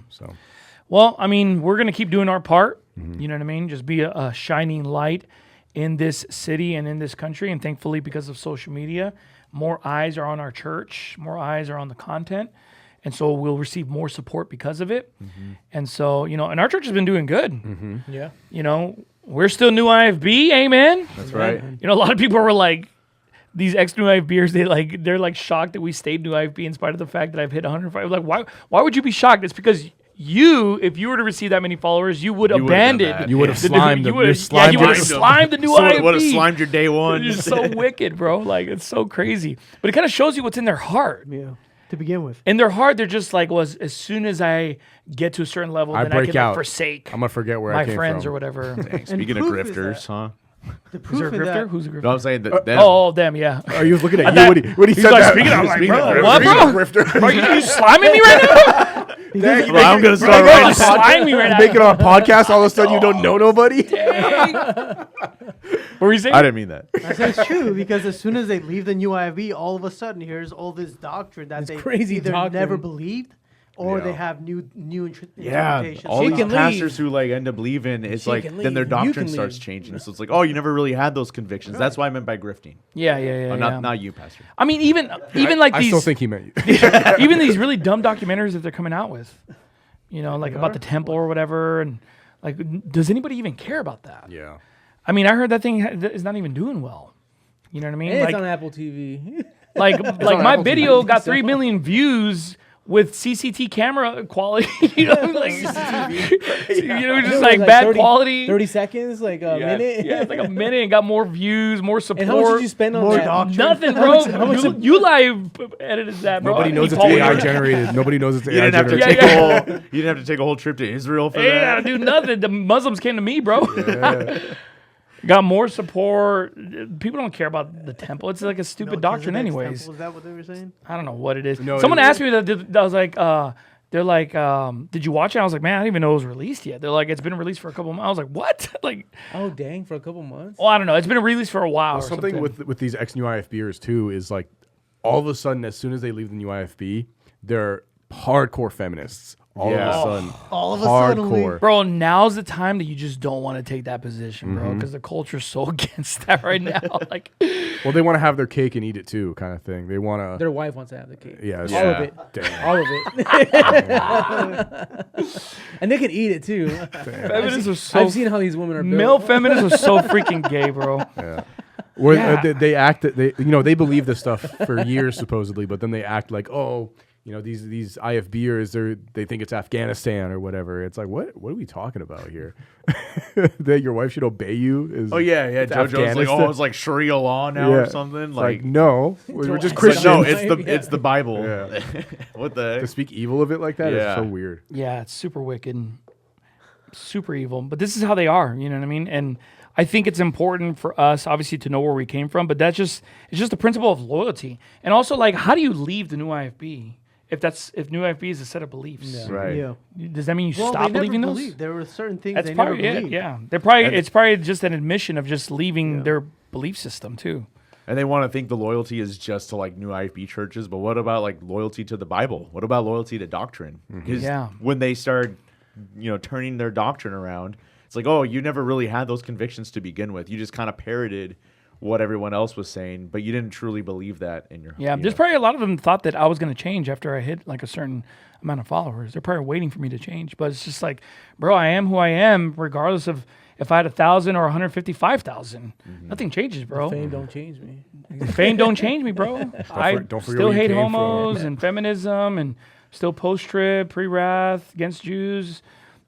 So Well, I mean, we're going to keep doing our part. You know what I mean? Just be a shining light in this city and in this country. And thankfully, because of social media, more eyes are on our church, more eyes are on the content. And so we'll receive more support because of it. And so, and our church has been doing good. Yeah. We're still new IFB. Amen. That's right. A lot of people were like, these ex-New IFBers, they're like shocked that we stayed New IFB in spite of the fact that I've hit 105. Like, why would you be shocked? It's because if you were to receive that many followers, you would You would've done abandon. that. You would have the- slimed you them. would have Slimed them. slimed the new Would have IFB. slimed your day one. You're so wicked, bro. Like, it's so crazy. But it kind of shows you what's in their heart. Yeah. To begin with. In their heart, they're just like, as soon as I get to a certain level, I then I break can out. forsake I'm gonna forget where my I came friends from. or whatever. Speaking of proof is grifters, that- huh? The Is proof there a in grifter? that, Who's a grifter? No, I'm saying that. Oh, them, yeah. Are you looking at I you thought- when he You said guys that? speaking, I'm like, Speaking bro, of what, Grifter. bro? Are you sliming me right now? Well, I'm gonna Bro, start you're writing. slime me right now. Make it on a podcast. All of a sudden, you don't know nobody. What were you saying? I didn't mean that. I say it's true because as soon as they leave the new IFB, all of a sudden here's all this doctrine that they crazy either doctrine. never believed or Yeah. they have new Yeah, interpretations. all She these can leave. pastors who end up leaving, it's She like can then their leave, and you doctrine can starts leave. changing. So it's like, oh, you never really had those convictions. That's what I meant by grifting. Yeah. Not you, pastor. I mean, even like I these, still think he meant you. even these really dumb documentaries that they're coming out with, like about the temple or whatever, and like, does anybody even care about that? Yeah. I mean, I heard that thing is not even doing well. You know what I mean? It's Like, on Apple TV. like on my Apple video TV. got 3 million views with CCTV camera quality, like just Like bad 30 quality. 30 seconds, like a minute. Yeah, it's like a minute and got more views, more support. And how much did you spend on that? Nothing, bro. You live edited that, bro. Nobody knows He it's followed AI it. generated. Nobody knows it's You AI didn't have to generated. take a whole. You didn't have to take a whole trip to Israel for Ain't that. gotta do nothing. The Muslims came to me, bro. Got more support. People don't care about the temple. It's like a stupid doctrine, anyways. Is that what they were saying? I don't know what it is. No, Someone it- asked me that. I was like, they're like, did you watch it? I was like, man, I didn't even know it was released yet. They're like, it's been released for a couple months. I was like, what? Like, Oh dang, for a couple months. well, I don't know. It's been released for a while. Or Something with these ex-new IFBers too is like, all of a sudden, as soon as they leave the new IFB, they're hardcore feminists. All of a sudden, All of a sudden, hardcore. Bro, now's the time that you just don't want to take that position, bro, Mm-hmm. because the culture's so against that right now. Like, Well, they want to have their cake and eat it too, kind of thing. They want to. Their wife wants to have the cake. Yeah, All of it. Damn. All of it. And they can eat it too. feminists are so. I've seen how these women are built. Male feminists are so freaking gay, bro. Where Yeah. they act that they believe this stuff for years supposedly, but then they act like, oh, these IFBers, they think it's Afghanistan or whatever. It's like, what are we talking about here? That your wife should obey you? Oh yeah. it's JoJo's like, Afghanistan? it's like Sharia law now or something. It's Like, no, we're just it's like, Christians. no, Christians. it's the Bible. Yeah. What the To heck? speak evil of it like that is Yeah. so weird. Yeah, it's super wicked, super evil. But this is how they are. You know what I mean? And I think it's important for us, obviously, to know where we came from. But it's just the principle of loyalty, and also like, how do you leave the new IFB if new IFB is a set of beliefs? Right. Yeah. Does that mean you Well, stop they never believing those? believed. There were certain things That's they never probably it. believed. Yeah, it's probably just an admission of just leaving their belief system too. And they want to think the loyalty is just to like new IFB churches, but what about like loyalty to the Bible? What about loyalty to doctrine? Because Yeah. when they start, turning their doctrine around, it's like, oh, you never really had those convictions to begin with. You just kind of parroted what everyone else was saying, but you didn't truly believe that in your Yeah, you there's know. probably a lot of them thought that I was going to change after I hit like a certain amount of followers. They're probably waiting for me to change, but it's just like, bro, I am who I am, regardless of if I had 1,000 or 155,000. Nothing changes, bro. Fame don't change me. Fame don't change me, bro. I don't forget still where you hate came from. homos and feminism and still post-trib, pre-wrath, against Jews.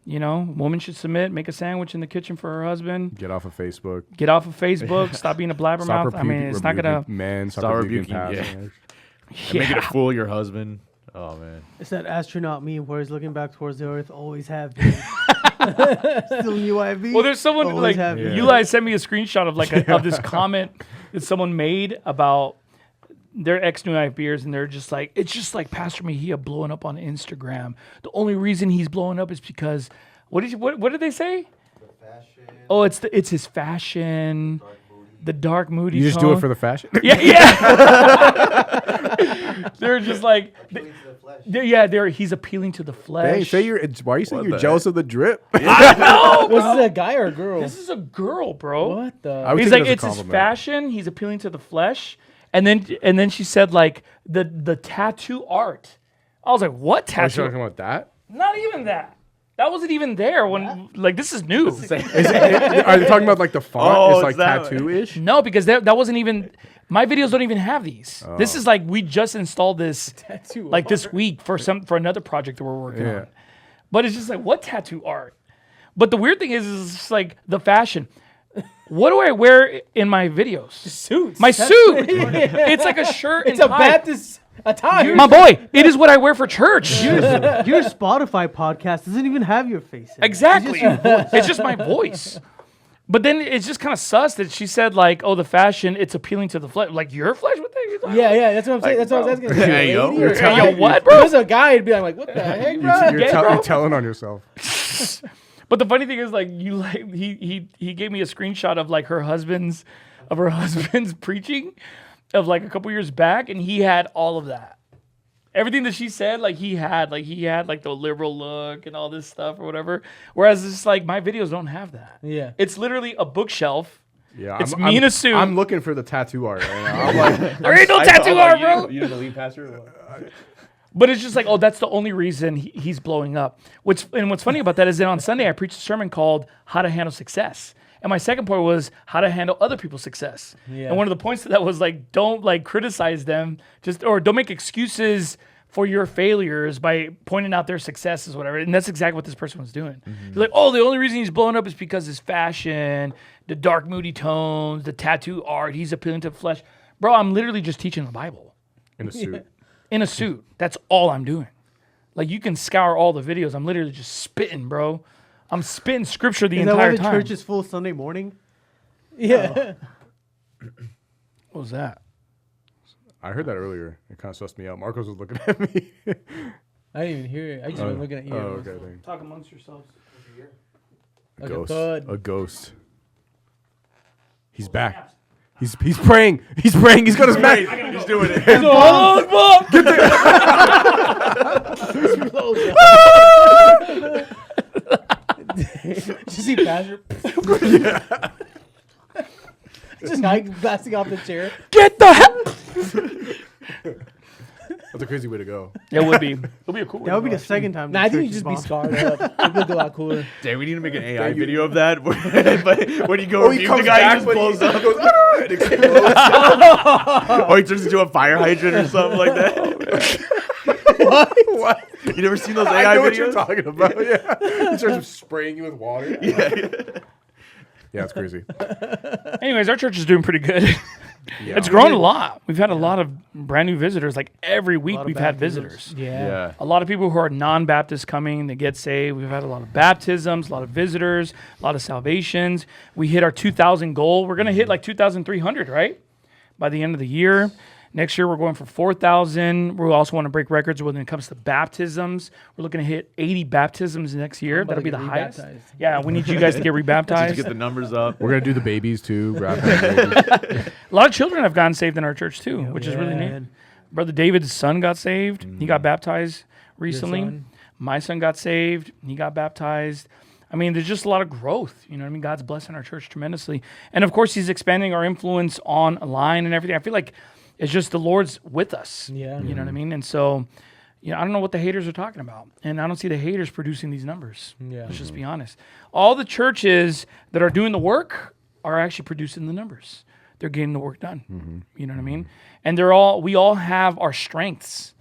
Woman should submit, make a sandwich in the kitchen for her husband. Get off of Facebook. Get off of Facebook. Stop being a blabbermouth. I mean, it's not gonna. man. Stop rebuking rebuking, pastors. And make it a fool your husband. Oh man. It's that astronaut meme where he's looking back towards the earth, always have been. Still new IB. Well, there's someone Always like have been. Eli sent me a screenshot of of this comment that someone made about their ex New Life beers, and they're just like, it's just like Pastor Mejia blowing up on Instagram. The only reason he's blowing up is because what did they say? The fashion, Oh, it's his fashion, dark moody. the dark moody. You just do it for the fashion. yeah. They're just like. Appealing to the flesh. He's appealing to the flesh. Hey, why are you saying What you're the jealous of the drip? Was this a guy or a girl? This is a girl, bro. What the? I would He's take like, it as a it's his compliment. fashion. He's appealing to the flesh, and then she said like the tattoo art. I was like, what Are you tattoo? talking about that? Not even that. That wasn't even there when like this is new. Are they talking about like the font? Oh, it's is like that- tattoo-ish? No, because that wasn't even. My videos don't even have these. This is like we just installed this Tattoo like this art. week for another project that we're working Yeah. on. But it's just like, what tattoo art? But the weird thing is it's just like the fashion. What do I wear in my videos? Suits. My suit. It's like a shirt It's and a tie. Baptist attire. My boy, it is what I wear for church. Your Spotify podcast doesn't even have your face in it. Exactly. It's just my voice. But then it's just kind of sus that she said like, oh, the fashion, it's appealing to the flesh. Like your flesh? What the heck are you talking about? Yeah, that's what I'm saying. That's what I was asking. Hey, yo. Lady You're or- telling- Yo, what, If bro? there's a guy, it'd be like, what the heck, bro? You're, gay, bro? you're telling on yourself. But the funny thing is, like, he gave me a screenshot of like her husband's preaching of like a couple years back, and he had all of that. Everything that she said, like he had like the liberal look and all this stuff or whatever. Whereas it's like my videos don't have that. Yeah. It's literally a bookshelf. Yeah, It's me in a suit. I'm looking for the tattoo art. Right now. I'm like, There ain't no tattoo art, bro. You didn't believe Pastor? But it's just like, oh, that's the only reason he's blowing up. What's funny about that is that on Sunday I preached a sermon called "How to Handle Success," and my second point was how to handle other people's success. Yeah. And one of the points to that was like, don't like criticize them, or don't make excuses for your failures by pointing out their successes, whatever. And that's exactly what this person was doing. He's like, oh, the only reason he's blowing up is because his fashion, the dark, moody tones, the tattoo art. He's appealing to the flesh. Bro, I'm literally just teaching the Bible In a suit. in a suit. That's all I'm doing. Like, you can scour all the videos. I'm literally just spitting, bro. I'm spitting scripture the Is that entire why the time. church is full Sunday morning? Yeah. What was that? I heard that earlier. It kind of sussed me out. Marcos was looking at me. I didn't even hear it. I just been looking at you. Oh, okay. Thanks. Talk amongst yourselves. A Like a ghost. thud. A ghost. He's back. He's praying. He's praying. He's got his back. He's doing it. Did you see Pastor? Just like blasting off the chair. Get the hell. That's a crazy way to go. It would be. It would be a cool way That would to be go, the second time. Nah, the I think church you is just be bombed. scarred up. It'd look a lot cooler. Damn, we need to make an AI video of that. But when you go he rebuke comes the guy, back, he just but blows he up. goes, "Ah," and explodes. Or he turns into a fire hydrant or something like that. What? You never seen those I AI know what you're videos? talking about. Yeah. He starts spraying you with water. Yeah, it's crazy. Anyways, our church is doing pretty good. Yeah. It's grown a lot. We've had a lot of brand new visitors. Like every week, lot of we've had baptisms. visitors. Yeah. A lot of people who are non-Baptist coming to get saved. We've had a lot of baptisms, a lot of visitors, a lot of salvations. We hit our 2,000 goal. We're going to hit like 2,300, right? By the end of the year. Next year, we're going for 4,000. We also want to break records when it comes to baptisms. We're looking to hit 80 baptisms next year. about That'll to be the get highest. rebaptized. Yeah, we need you guys to get Just rebaptized. get the numbers up. We're gonna do the babies too. Wrap up the babies. A lot of children have gotten saved in our church too, which is really neat. Yeah. Brother David's son got saved. He got baptized recently. son? My son got saved. He got baptized. I mean, there's just a lot of growth. You know what I mean? God's blessing our church tremendously. And of course, he's expanding our influence online and everything. I feel like it's just the Lord's with us. Yeah. You know what I mean? And so, I don't know what the haters are talking about. And I don't see the haters producing these numbers. Yeah. Let's just be honest. All the churches that are doing the work are actually producing the numbers. They're getting the work done. You know what I mean? And we all have our strengths.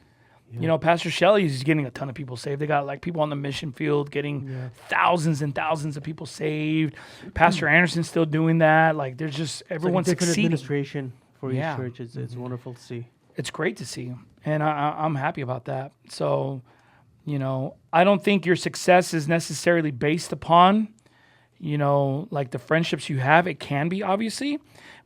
You know, Pastor Shelley is getting a ton of people saved. They got like people on the mission field getting thousands and thousands of people saved. Pastor Anderson's still doing that. Like there's just everyone's different succeeding. administration for Yeah. each church. It's wonderful to see. It's great to see. And I'm happy about that. So, I don't think your success is necessarily based upon, like the friendships you have. It can be, obviously.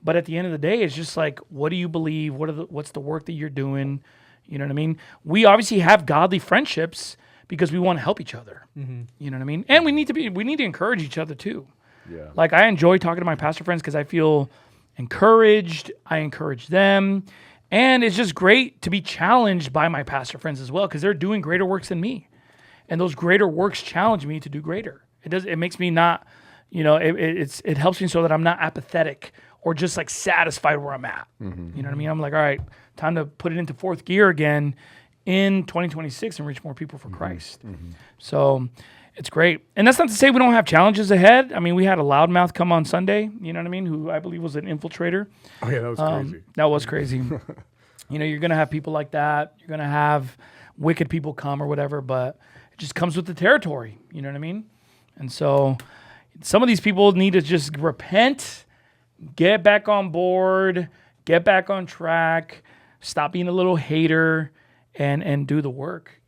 But at the end of the day, it's just like, what do you believe? What's the work that you're doing? You know what I mean? We obviously have godly friendships because we want to help each other. You know what I mean? And we need to encourage each other too. Yeah. Like I enjoy talking to my pastor friends because I feel encouraged. I encourage them. And it's just great to be challenged by my pastor friends as well because they're doing greater works than me. And those greater works challenge me to do greater. It makes me not, it helps me so that I'm not apathetic or just like satisfied where I'm at. You know what I mean? I'm like, all right, time to put it into fourth gear again in 2026 and reach more people for Christ. So it's great. And that's not to say we don't have challenges ahead. I mean, we had a loudmouth come on Sunday, you know what I mean, who I believe was an infiltrator. Oh yeah, that was crazy. That was crazy. You're going to have people like that. You're going to have wicked people come or whatever, but it just comes with the territory. You know what I mean? And so some of these people need to just repent, get back on board, get back on track, stop being a little hater, and do the work,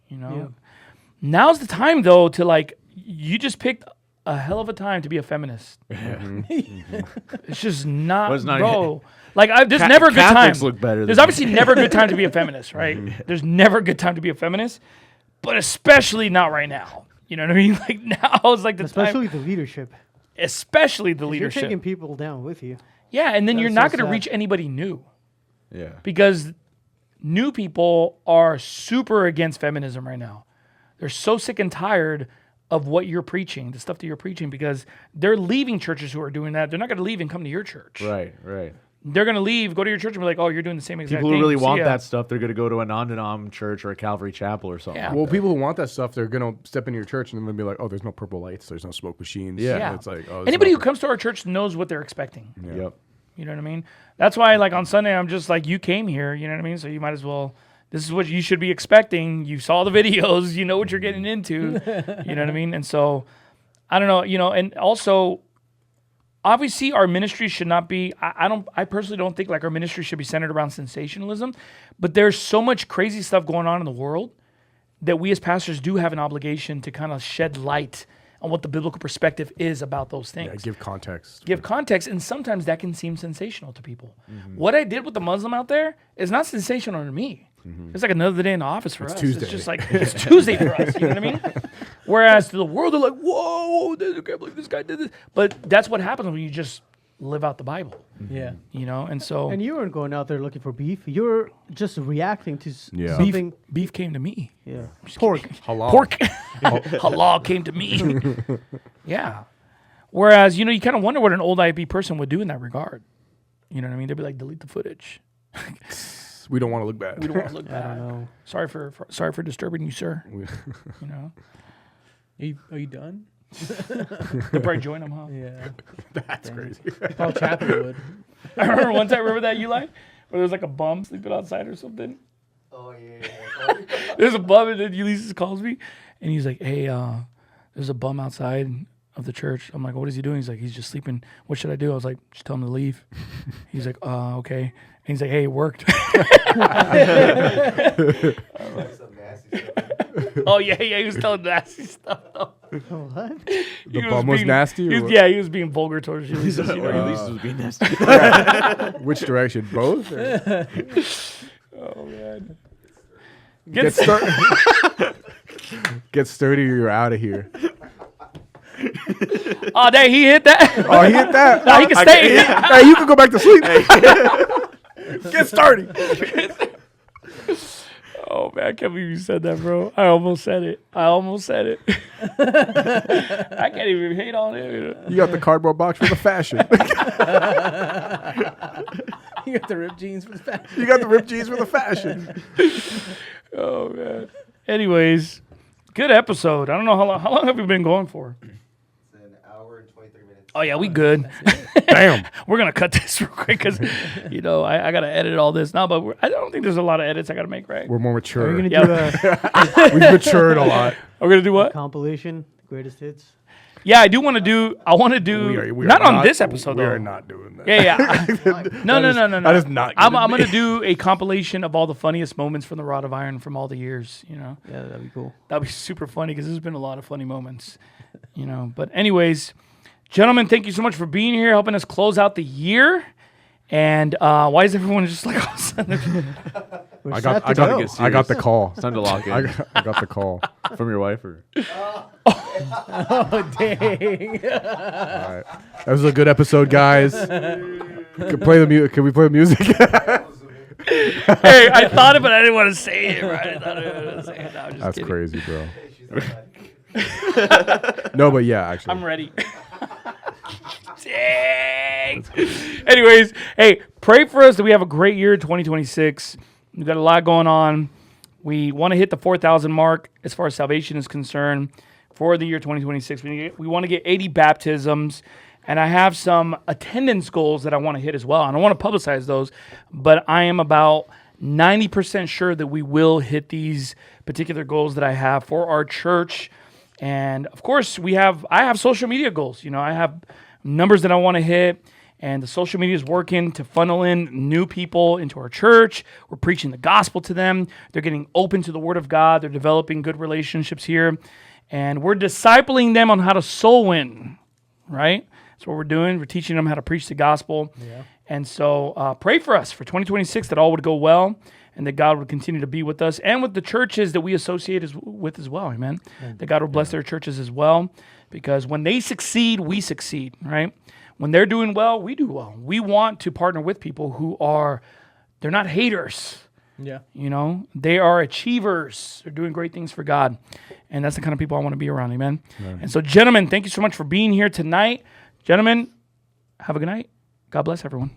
Now's the time, though, to like, you just picked a hell of a time to be a feminist. It's just not, Well, it's not- bro. Like, there's never a good time. Catholics look better There's than obviously never a good time to be a feminist, right? There's never a good time to be a feminist, but especially not right now. You know what I mean? Like, now is like the Especially time. the leadership. Especially the You're leadership. taking people down with you. Yeah, and then That you're is not so going to sad. reach anybody new Yeah. because new people are super against feminism right now. They're so sick and tired of what you're preaching, the stuff that you're preaching, because they're leaving churches who are doing that. They're not going to leave and come to your church. Right. They're going to leave, go to your church, and be like, oh, you're doing the same exact People thing. who really See want ya. that stuff, they're going to go to a non-denom church or a Calvary chapel or something. Yeah. Well, people who want that stuff, they're gonna step into your church and then be like, "Oh, there's no purple lights, there's no smoke machines." Yeah. Yeah. It's like, oh, this Anybody is who comes to our church knows what they're expecting. Yep. You know what I mean? That's why, like, on Sunday, I'm just like, you came here, you know what I mean? So you might as well This is what you should be expecting. You saw the videos. You know what you're getting into. You know what I mean? And so, I don't know. And also, obviously, our ministry should not be. I personally don't think like our ministry should be centered around sensationalism. But there's so much crazy stuff going on in the world that we as pastors do have an obligation to kind of shed light on what the biblical perspective is about those things. Yeah, give context. Give context, and sometimes that can seem sensational to people. What I did with the Muslim out there is not sensational to me. It's like another day in the office for us. Tuesday. It's just like, it's Tuesday for us, you know what I mean? Whereas to the world, they're like, whoa, I can't believe this guy did this. But that's what happens when you just live out the Bible, Yeah. and so... And you weren't going out there looking for beef. You were just reacting to Yeah. something. Beef came to me. Yeah. Pork. Halal. Pork. Halal came to me. Yeah. Whereas, you kind of wonder what an old IB person would do in that regard. You know what I mean? They'd be like, delete the footage. We don't want to look bad. We don't want to look I bad. don't know. Sorry for disturbing you, sir. Are you done? They'll probably join them, huh? Yeah. That's crazy. Paul Chaplin would. I remember one time, remember that, Eli? Where there was like a bum sleeping outside or something? Oh, yeah. There's a bum, and then Ulysses calls me, and he's like, hey, there's a bum outside of the church. I'm like, what is he doing? He's like, he's just sleeping. What should I do? I was like, just tell him to leave. He's like, okay. And he's like, hey, it worked. Like some nasty stuff. Oh, yeah, he was telling nasty stuff. What? The bum was nasty? Or what? Yeah, he was being vulgar towards Ulysses. Ulysses was being nasty. Which direction? Both? or- Oh, man. Get sturdy or you're out of here. Oh, dang, he hit that. Oh, he hit that. Nah, he can stay. Hey, you can go back to sleep. Get sturdy. Oh, man, I can't believe you said that, bro. I almost said it. I can't even hate on it. You got the cardboard box for the fashion. You got the ripped jeans for the fashion. You got the ripped jeans for the fashion. Oh, man. Anyways, good episode. I don't know how long have we been going for? It's an hour and 23 minutes. Oh, yeah, we good. Damn. We're going to cut this real quick because, I got to edit all this now, but I don't think there's a lot of edits I got to make, right? We're more Are mature. we going to Yeah. do We've matured a lot. We're going to do a what? compilation, greatest hits? Yeah, I want to do, We are not on this episode, We though. are not doing that. Yeah. No. That is not I'm gonna going to do a compilation of all the funniest moments from the Rod of Iron from all the years, Yeah, that'd be cool. That'd be super funny because there's been a lot of funny moments, But anyways, gentlemen, thank you so much for being here, helping us close out the year. And why is everyone just like all of a sudden? We're I set got to go. I got the call. It's time to lock in. I got the call. From your wife, or Oh, dang. All right. That was a good episode, guys. Can we play the music? Hey, I thought it, but I didn't want to say it. Right? I thought I was gonna say it. No, I'm just That's kidding. crazy, bro. Hey, she's not No, but yeah, actually. I'm ready. Dang. Anyways, hey, pray for us that we have a great year 2026. We've got a lot going on. We want to hit the 4,000 mark as far as salvation is concerned for the year 2026. We want to get 80 baptisms, and I have some attendance goals that I want to hit as well. I don't want to publicize those, but I am about 90% sure that we will hit these particular goals that I have for our church. And of course, I have social media goals. I have numbers that I want to hit, and the social media is working to funnel in new people into our church. We're preaching the gospel to them. They're getting open to the word of God. They're developing good relationships here, and we're discipling them on how to soul win, right? That's what we're doing. We're teaching them how to preach the gospel. Yeah. And so pray for us for 2026 that all would go well, and that God would continue to be with us and with the churches that we associate with as well, amen? That God will bless their churches as well, because when they succeed, we succeed, right? When they're doing well, we do well. We want to partner with people who they're not haters. Yeah. They are achievers. They're doing great things for God. And that's the kind of people I want to be around, amen? And so, gentlemen, thank you so much for being here tonight. Gentlemen, have a good night. God bless everyone.